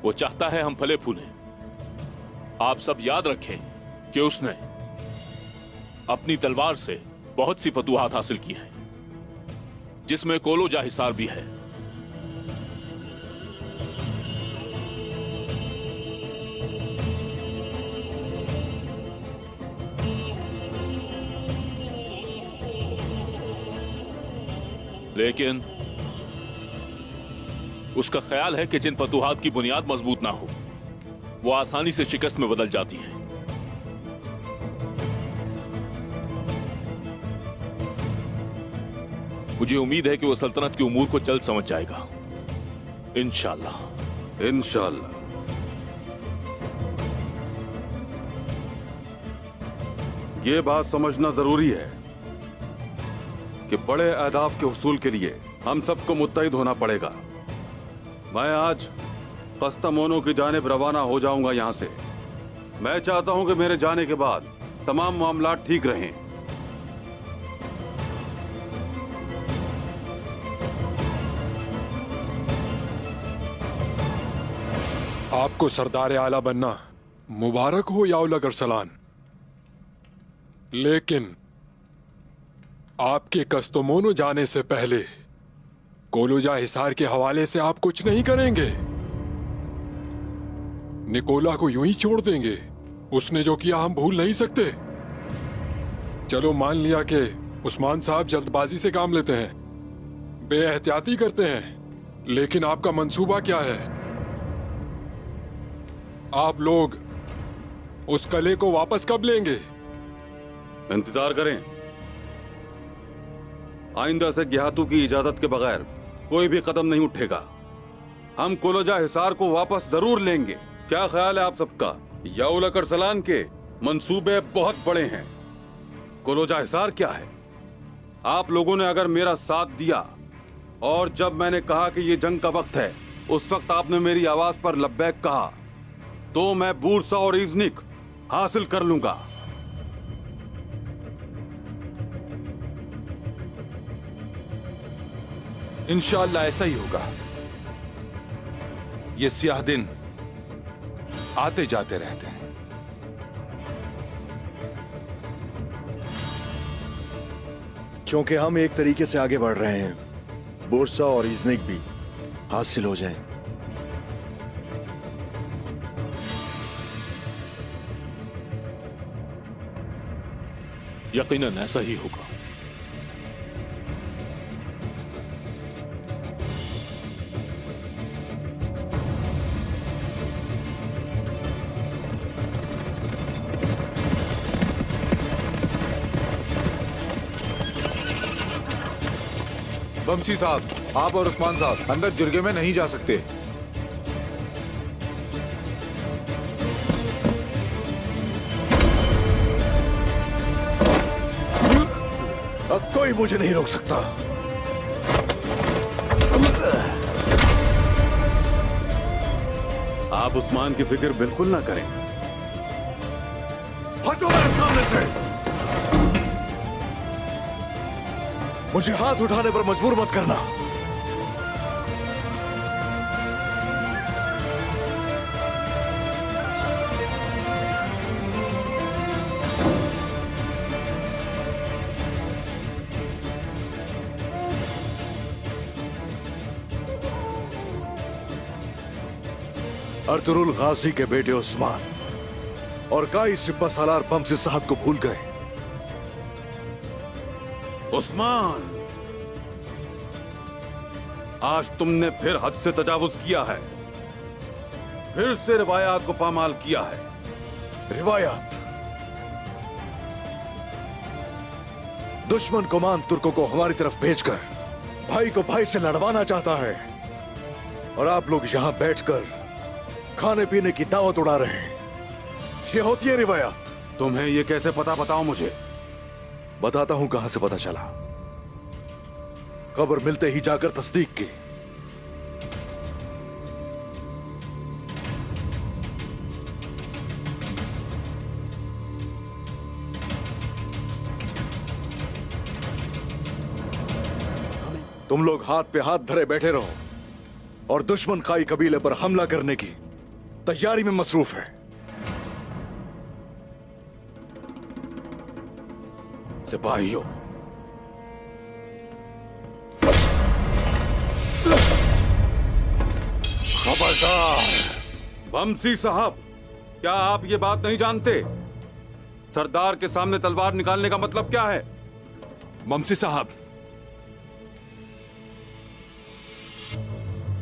वो चाहता है हम फले फूलें। आप सब याद रखें कि उसने अपनी तलवार से बहुत सी फतूहात हासिल की हैं, जिसमें कोलो जाहिसार भी है। लेकिन उसका ख्याल है कि जिन फतूहात की बुनियाद मजबूत ना हो वो आसानी से शिकस्त में बदल जाती हैं। मुझे उम्मीद है कि वो सल्तनत की उमूर को जल्द समझ जाएगा, इंशाअल्लाह। इंशाअल्लाह। ये बात समझना जरूरी है कि बड़े अहदाफ के हुसूल के लिए हम सबको मुत्तहिद होना पड़ेगा। मैं आज कस्तमोनो की जानिब रवाना हो जाऊंगा यहां से। मैं चाहता हूं कि मेरे जाने के बाद तमाम मामला ठीक रहें। आपको सरदार आला बनना मुबारक हो या उलग अरसलान, लेकिन आपके कस्तमोनो जाने से पहले कोलूजा हिसार के हवाले से आप कुछ नहीं करेंगे? निकोला को यूं ही छोड़ देंगे? उसने जो किया हम भूल नहीं सकते। चलो मान लिया कि उस्मान साहब जल्दबाजी से काम लेते हैं, बेएहतियाती करते हैं, लेकिन आपका मंसूबा क्या है? आप लोग उस कले को वापस कब लेंगे? इंतजार करें। आइंदा से गिहातू की इजाजत के बगैर कोई भी कदम नहीं उठेगा। हम कोलोजा हिसार को वापस जरूर लेंगे। क्या ख्याल है आप सबका? याउल अरसलान के मंसूबे बहुत बड़े हैं। कोलोजा हिसार क्या है? आप लोगों ने अगर मेरा साथ दिया और जब मैंने कहा कि ये जंग का वक्त है, उस वक्त आपने मेरी आवाज पर लब्बैक कहा, तो मैं बूरसा और इज़निक हासिल कर लूंगा। इंशाअल्लाह ऐसा ही होगा। ये स्याह दिन आते जाते रहते हैं। क्योंकि हम एक तरीके से आगे बढ़ रहे हैं, बोरसा और इज़निक भी हासिल हो जाएं। यकीनन ऐसा ही होगा। बमसी साहब, आप और उस्मान साहब अंदर जिरगे में नहीं जा सकते। अब कोई मुझे नहीं रोक सकता। आप उस्मान की फिक्र बिल्कुल ना करें। हटो मेरे सामने से। मुझे हाथ उठाने पर मजबूर मत करना। अर्तुरुल गाजी के बेटे उस्मान और काई सिपा सालार बमसी साहब को भूल गए। उस्मान, आज तुमने फिर हद से तजावुज किया है, फिर से रिवायात को पामाल किया है। रिवायात? दुश्मन कुमान तुर्कों को हमारी तरफ भेजकर भाई को भाई से लड़वाना चाहता है, और आप लोग यहां बैठकर खाने पीने की दावत उड़ा रहे हैं। ये होती है रिवायात। तुम्हें ये कैसे पता? बताओ मुझे। बताता हूं कहां से पता चला। खबर मिलते ही जाकर तस्दीक की। तुम लोग हाथ पे हाथ धरे बैठे रहो और दुश्मन खाई कबीले पर हमला करने की तैयारी में मसरूफ है। सिपाहियों, खबरदार! बमसी साहब, क्या आप ये बात नहीं जानते? सरदार के सामने तलवार निकालने का मतलब क्या है? बमसी साहब,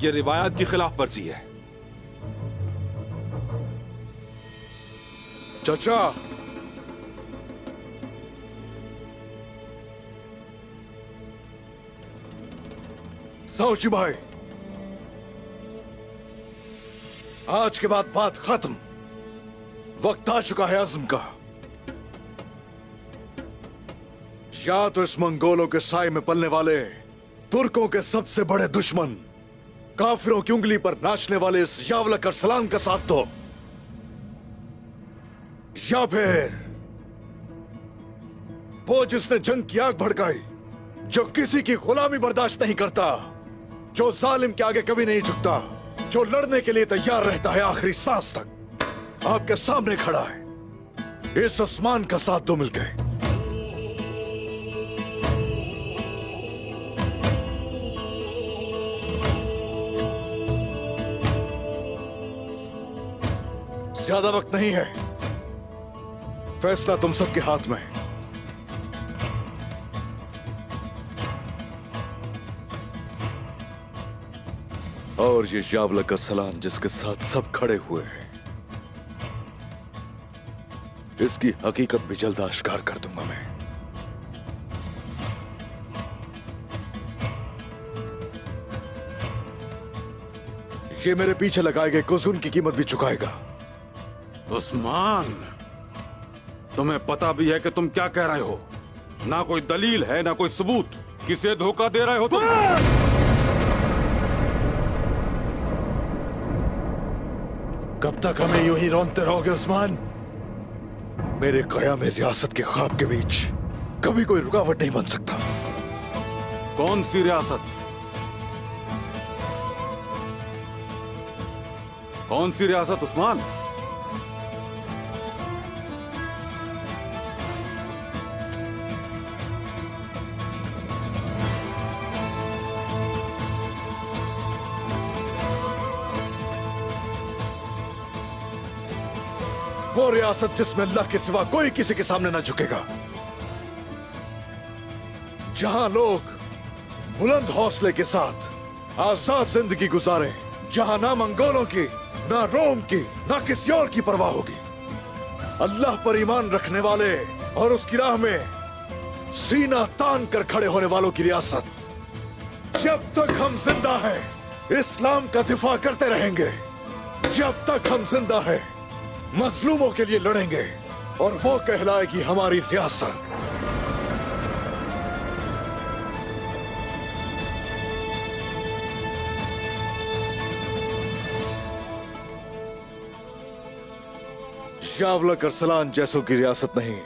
ये रिवायत की खिलाफ वर्जी है। चाचा, साउची भाई, आज के बाद बात खत्म। वक्त आ चुका है अज़्म का। या तो इस मंगोलों के साए में पलने वाले तुर्कों के सबसे बड़े दुश्मन काफिरों की उंगली पर नाचने वाले इस यावलक अरसलान का साथ दो, या फिर वो जिसने जंग की आग भड़काई, जो किसी की गुलामी बर्दाश्त नहीं करता, जो जालिम के आगे कभी नहीं झुकता, जो लड़ने के लिए तैयार रहता है आखिरी सांस तक, आपके सामने खड़ा है। इस उस्मान का साथ दो मिलकर। ज्यादा वक्त नहीं है, फैसला तुम सबके हाथ में है। और ये यावलक अरसलान जिसके साथ सब खड़े हुए हैं, इसकी हकीकत भी जल्द आश्कार कर दूंगा मैं। ये मेरे पीछे लगाए गए कुज़ुन की कीमत भी चुकाएगा। उस्मान, तुम्हें पता भी है कि तुम क्या कह रहे हो? ना कोई दलील है, ना कोई सबूत। किसे धोखा दे रहे हो तुम? कब तक हमें यूं ही रौंदते रहोगे उस्मान? मेरे क़याम रियासत के ख्वाब के बीच कभी कोई रुकावट नहीं बन सकता। कौन सी रियासत? कौन सी रियासत उस्मान? वो रियासत जिसमें अल्लाह के सिवा कोई किसी के सामने ना झुकेगा, जहां लोग बुलंद हौसले के साथ आजाद जिंदगी गुजारे, जहां ना मंगोलों की, ना रोम की, ना किसी और की परवाह होगी। अल्लाह पर ईमान रखने वाले और उसकी राह में सीना तान कर खड़े होने वालों की रियासत। जब तक हम जिंदा हैं, इस्लाम का दिफा करते रहेंगे। जब तक हम जिंदा हैं, मजलूमों के लिए लड़ेंगे और वो कहलाएगी हमारी रियासत। यावलक अरसलान जैसों की रियासत नहीं,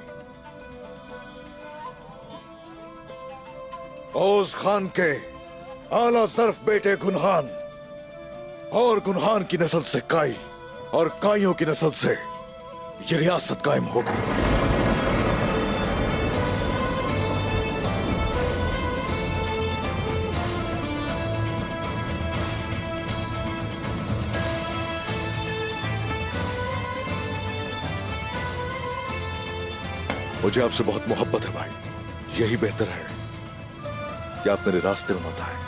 ओज खान के आला ज़र्फ बेटे गुनहान और गुनहान की नस्ल से काई और काइयों की नस्ल से ये रियासत कायम होगी। मुझे आपसे बहुत मोहब्बत है भाई। यही बेहतर है कि आप मेरे रास्ते में मत आए।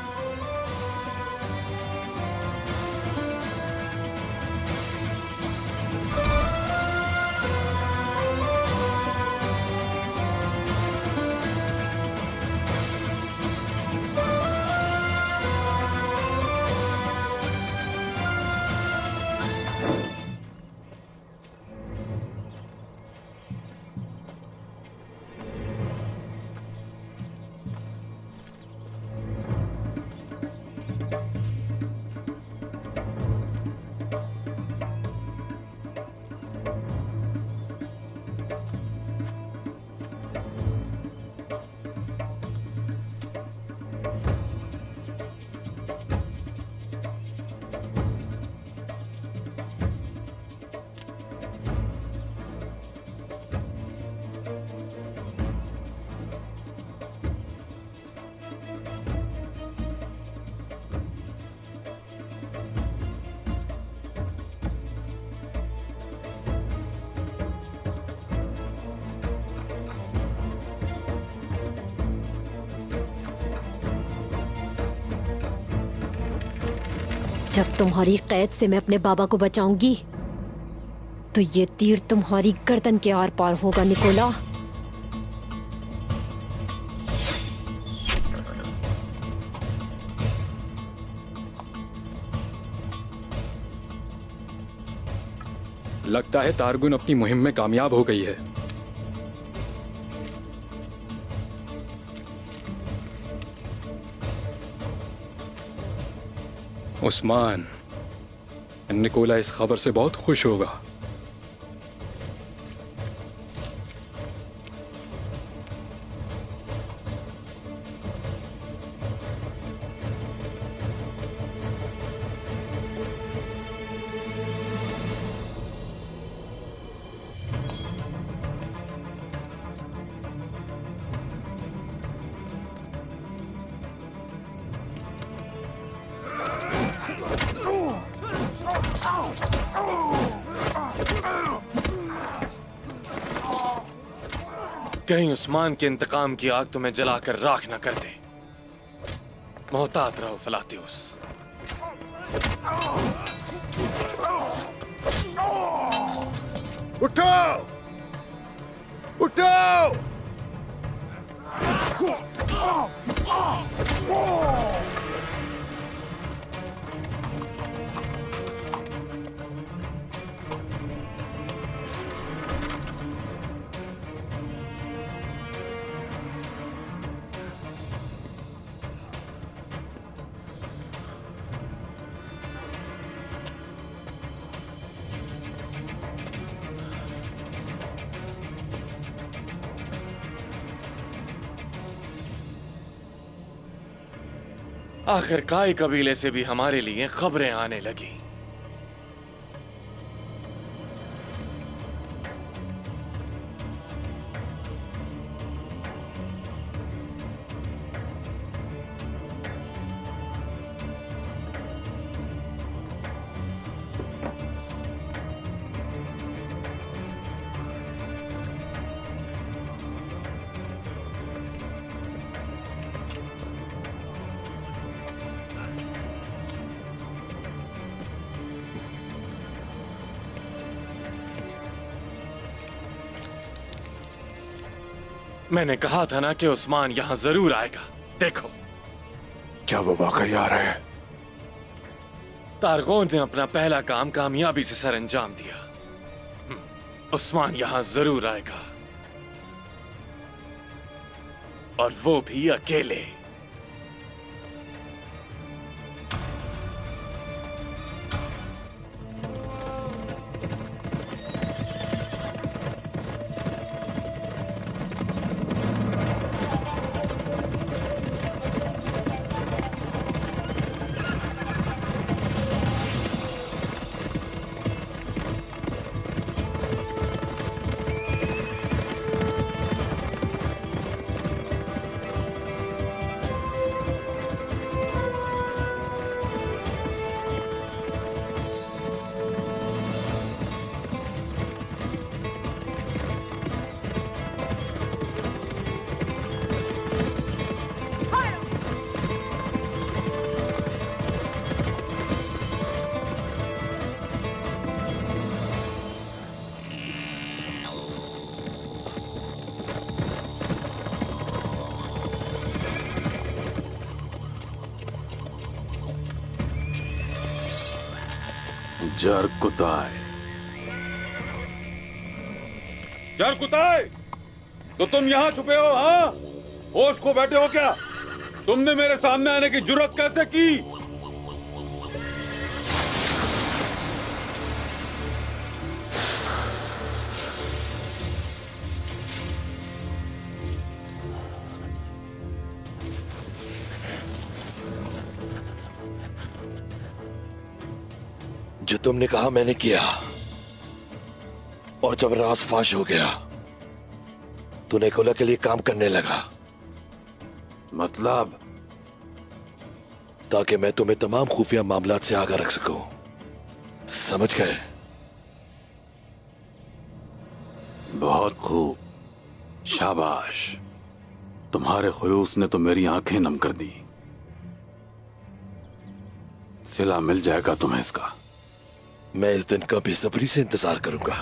जब तुम्हारी कैद से मैं अपने बाबा को बचाऊंगी तो ये तीर तुम्हारी गर्दन के आर पार होगा निकोला। लगता है तारगुन अपनी मुहिम में कामयाब हो गई है। उस्मान, निकोला इस खबर से बहुत खुश होगा। कहीं उस्मान के इंतकाम की आग तुम्हें जलाकर राख न कर दे। मोहतात रहो फलातियुस। उठाओ, उठाओ। आखिर काय कबीले से भी हमारे लिए खबरें आने लगी। मैंने कहा था ना कि उस्मान यहां जरूर आएगा। देखो, क्या वो वाकई आ रहा है? तारगोन ने अपना पहला काम कामयाबी से सर अंजाम दिया। उस्मान यहां जरूर आएगा, और वो भी अकेले। जरकुताय, जरकुताय, तो तुम यहां छुपे हो? हाँ, होश खो बैठे हो क्या? तुमने मेरे सामने आने की जुर्रत कैसे की? जो तुमने कहा मैंने किया, और जब राज फाश हो गया तो निकोला के लिए काम करने लगा। मतलब? ताकि मैं तुम्हें तमाम खुफिया मामलात से आगाह रख सकूं। समझ गए? बहुत खूब, शाबाश। तुम्हारे खुलूस ने तो मेरी आंखें नम कर दी। सिला मिल जाएगा तुम्हें इसका। मैं इस दिन का बेसब्री से इंतजार करूंगा।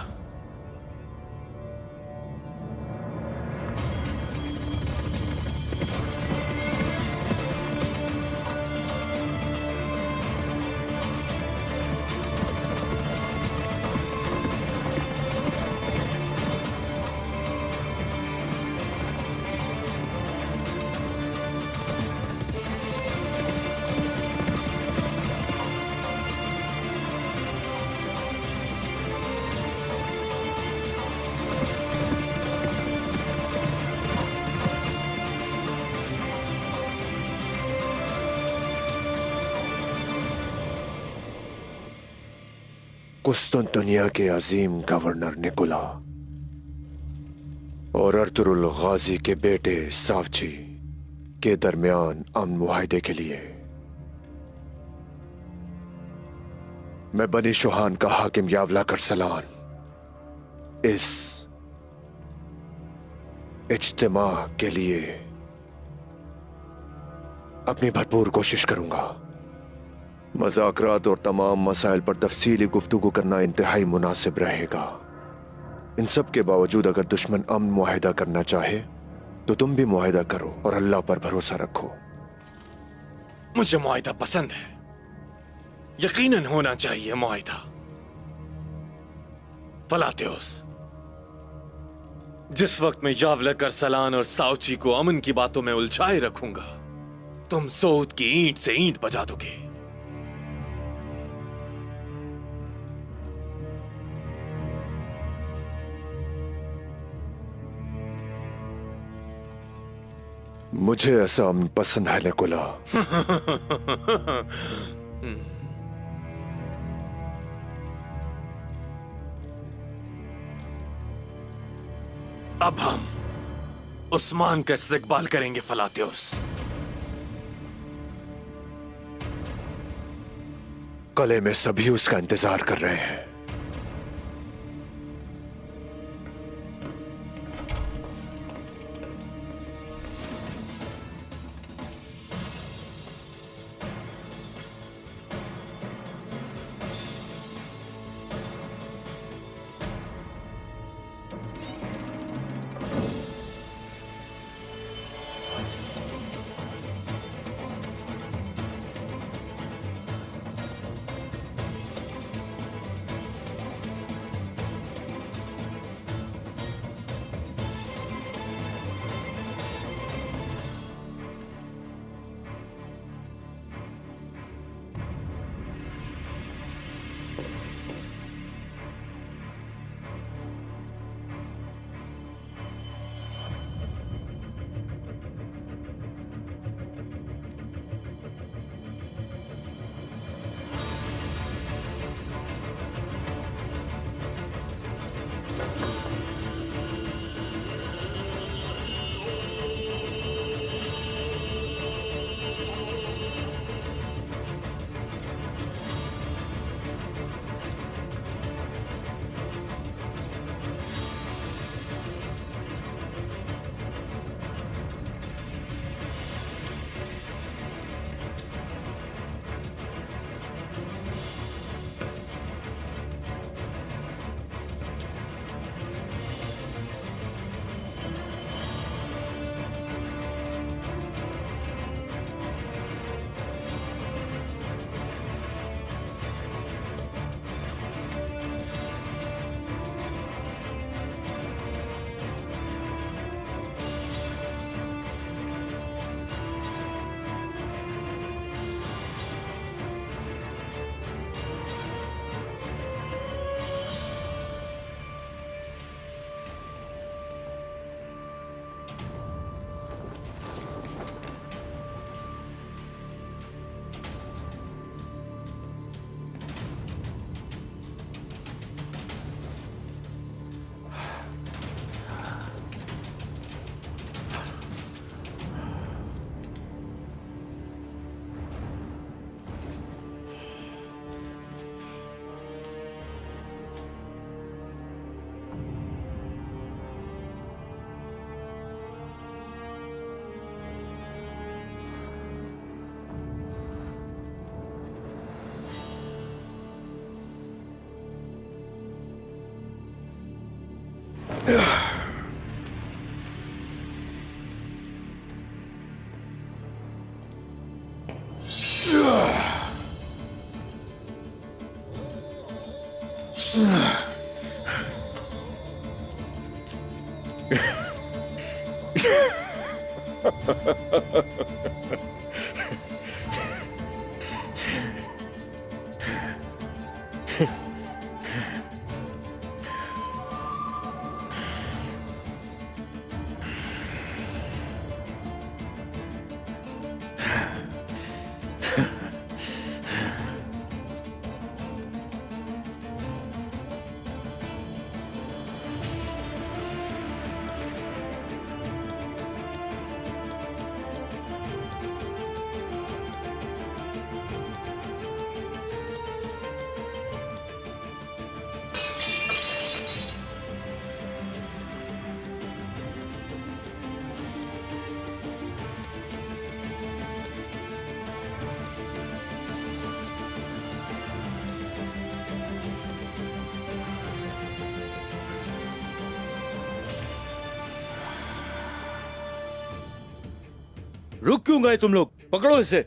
कुस्तुनतुनिया के अजीम गवर्नर निकोला और अर्तुरुल गाजी के बेटे सावची के दरमियान अमन मुआहदे के लिए मैं बनी शुहान का हाकिम यावला करसलान इस इज्तिमा के लिए अपनी भरपूर कोशिश करूंगा। मज़ाकरात और तमाम मसाइल पर तफसीली गुफ्तगू करना इंतहाई मुनासिब रहेगा। इन सब के बावजूद अगर दुश्मन अमन मुआहिदा करना चाहे तो तुम भी मुआहिदा करो और अल्लाह पर भरोसा रखो। मुझे मुआहिदा पसंद है, यकीनन होना चाहिए मुआहिदा। फलातेउस, जिस वक्त मैं यावला करसलान और साउची को अमन की बातों में उलझाए रखूंगा, तुम सऊद की ईंट से ईंट बजा दोगे। मुझे ऐसा अमन पसंद है निकोला। अब हम उस्मान का इस्तकबाल करेंगे फलातेउस। कले में सभी उसका इंतजार कर रहे हैं। रुक क्यों गए तुम लोग? पकड़ो इसे।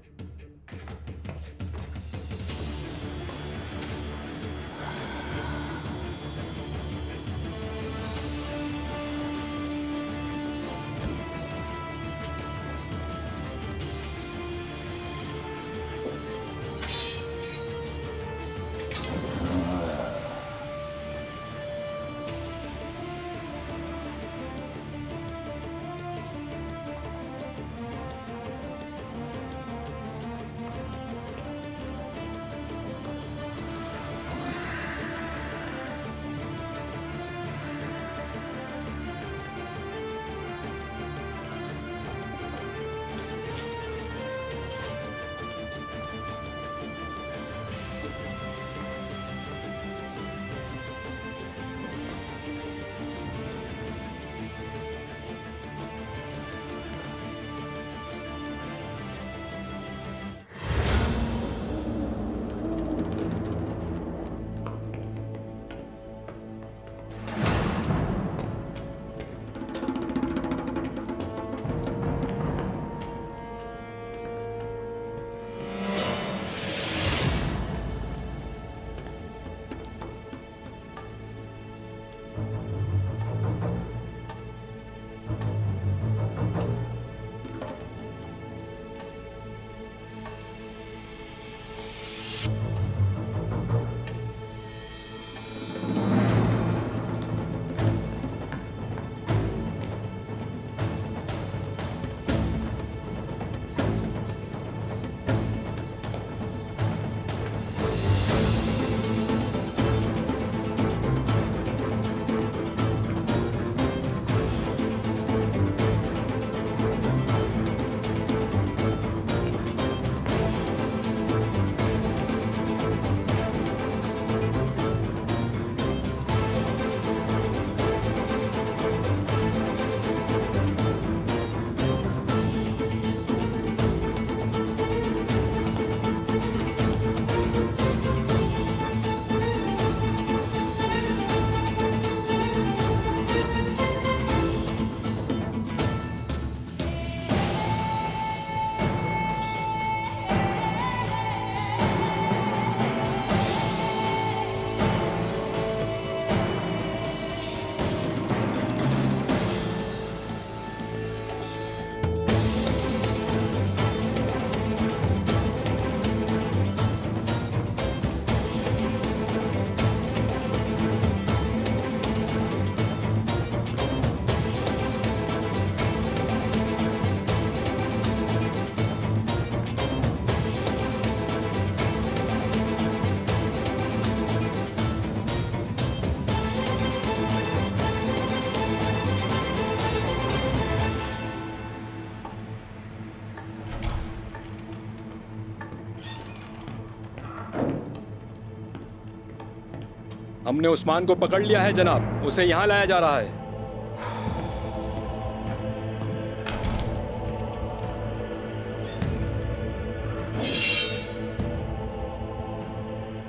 हमने उस्मान को पकड़ लिया है जनाब, उसे यहाँ लाया जा रहा है।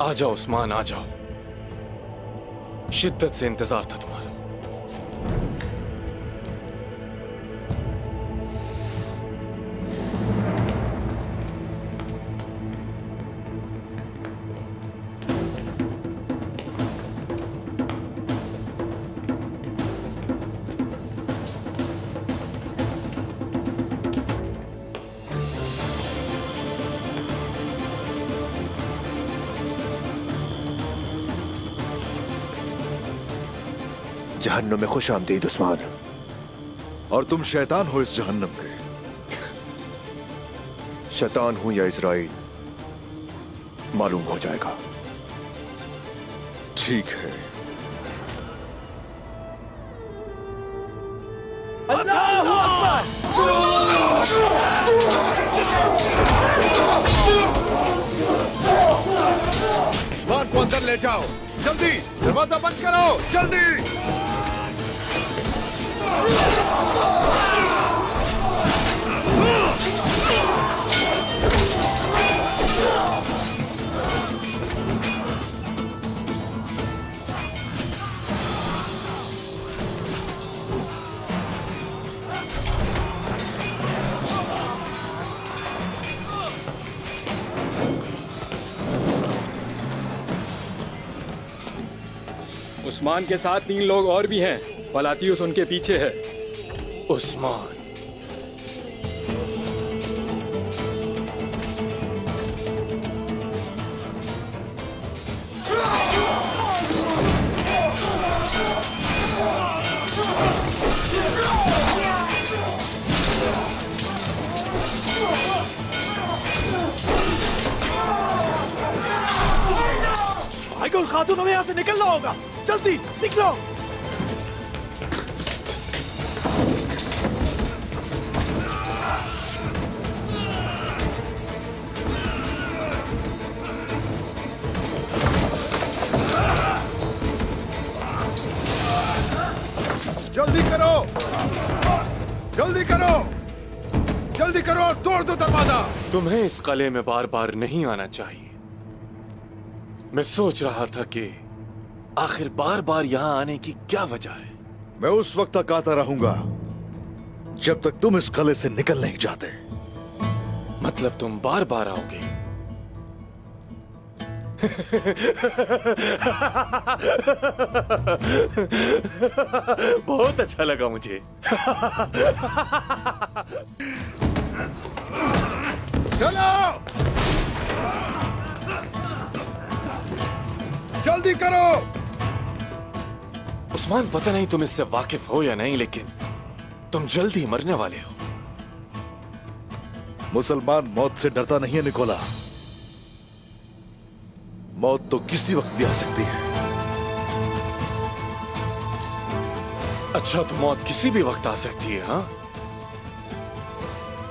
आ जाओ उस्मान, आ जाओ। शिद्दत से इंतजार था तुम्हारा। जहन्नुम में खुश आमदीद उस्मान। और तुम शैतान हो इस जहन्नम के। शैतान हूं या इजराइल, मालूम हो जाएगा। ठीक है। उस्मान को अंदर ले जाओ, जल्दी दरवाजा बंद करो, जल्दी। उस्मान के साथ 3 लोग और भी हैं। फलातियुस उनके पीछे है। उस्मान, आइगुल खातून, हमें यहाँ से निकलना होगा। जल्दी निकलो। जल्दी करो, जल्दी करो, जल्दी करो, तोड़ दो दरवाजा। तुम्हें इस कले में बार बार नहीं आना चाहिए। मैं सोच रहा था कि आखिर बार बार यहाँ आने की क्या वजह है। मैं उस वक्त तक आता रहूंगा जब तक तुम इस कले से निकल नहीं जाते। मतलब तुम बार बार आओगे? बहुत अच्छा लगा मुझे। चलो, जल्दी करो। उस्मान, पता नहीं तुम इससे वाकिफ हो या नहीं, लेकिन तुम जल्दी मरने वाले हो। मुसलमान मौत से डरता नहीं है निकोला। मौत तो किसी वक्त भी आ सकती है। अच्छा, तो मौत किसी भी वक्त आ सकती है? हाँ,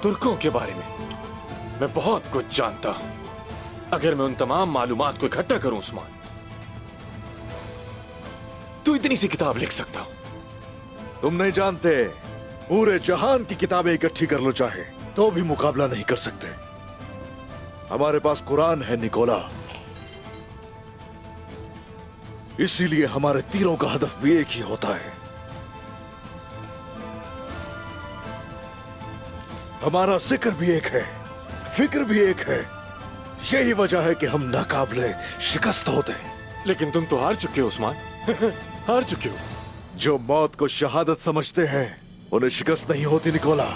तुर्कों के बारे में मैं बहुत कुछ जानता हूं। अगर मैं उन तमाम मालूमात को इकट्ठा करूं उस्मान, तो इतनी सी किताब लिख सकता हूं। तुम नहीं जानते, पूरे जहान की किताबें इकट्ठी कर लो चाहे, तो भी मुकाबला नहीं कर सकते। हमारे पास कुरान है निकोला, इसीलिए हमारे तीरों का हदफ भी एक ही होता है। हमारा जिक्र भी एक है, फिक्र भी एक है। यही वजह है कि हम नाकाबिले शिकस्त होते हैं। लेकिन तुम तो हार चुके हो उस्मान। हार चुके हो। जो मौत को शहादत समझते हैं उन्हें शिकस्त नहीं होती निकोला।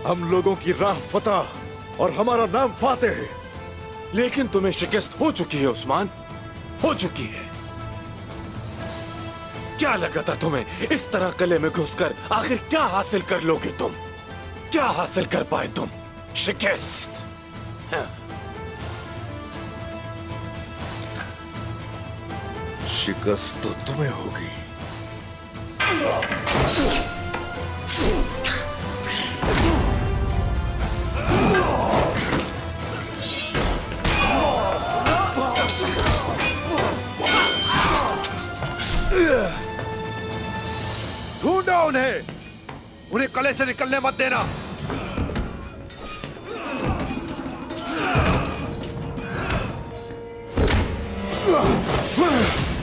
हम लोगों की राह फतह और हमारा नाम फातेह है। लेकिन तुम्हें शिकस्त हो चुकी है उस्मान, हो चुकी है। क्या लगा था तुम्हें इस तरह कले में घुसकर आखिर क्या हासिल कर लोगे तुम? क्या हासिल कर पाए तुम? शिकस्त। हाँ। शिकस्त तो तुम्हें होगी। ढूंढो उन्हें कले से निकलने मत देना।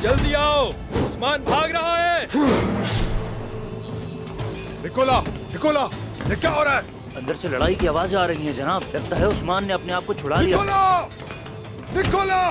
जल्दी आओ, उस्मान भाग रहा है। निकोला, निकोला, ये क्या हो रहा है? अंदर से लड़ाई की आवाजें आ रही हैं जनाब। लगता है उस्मान ने अपने आप को छुड़ा लिया। Nikola, Nicola!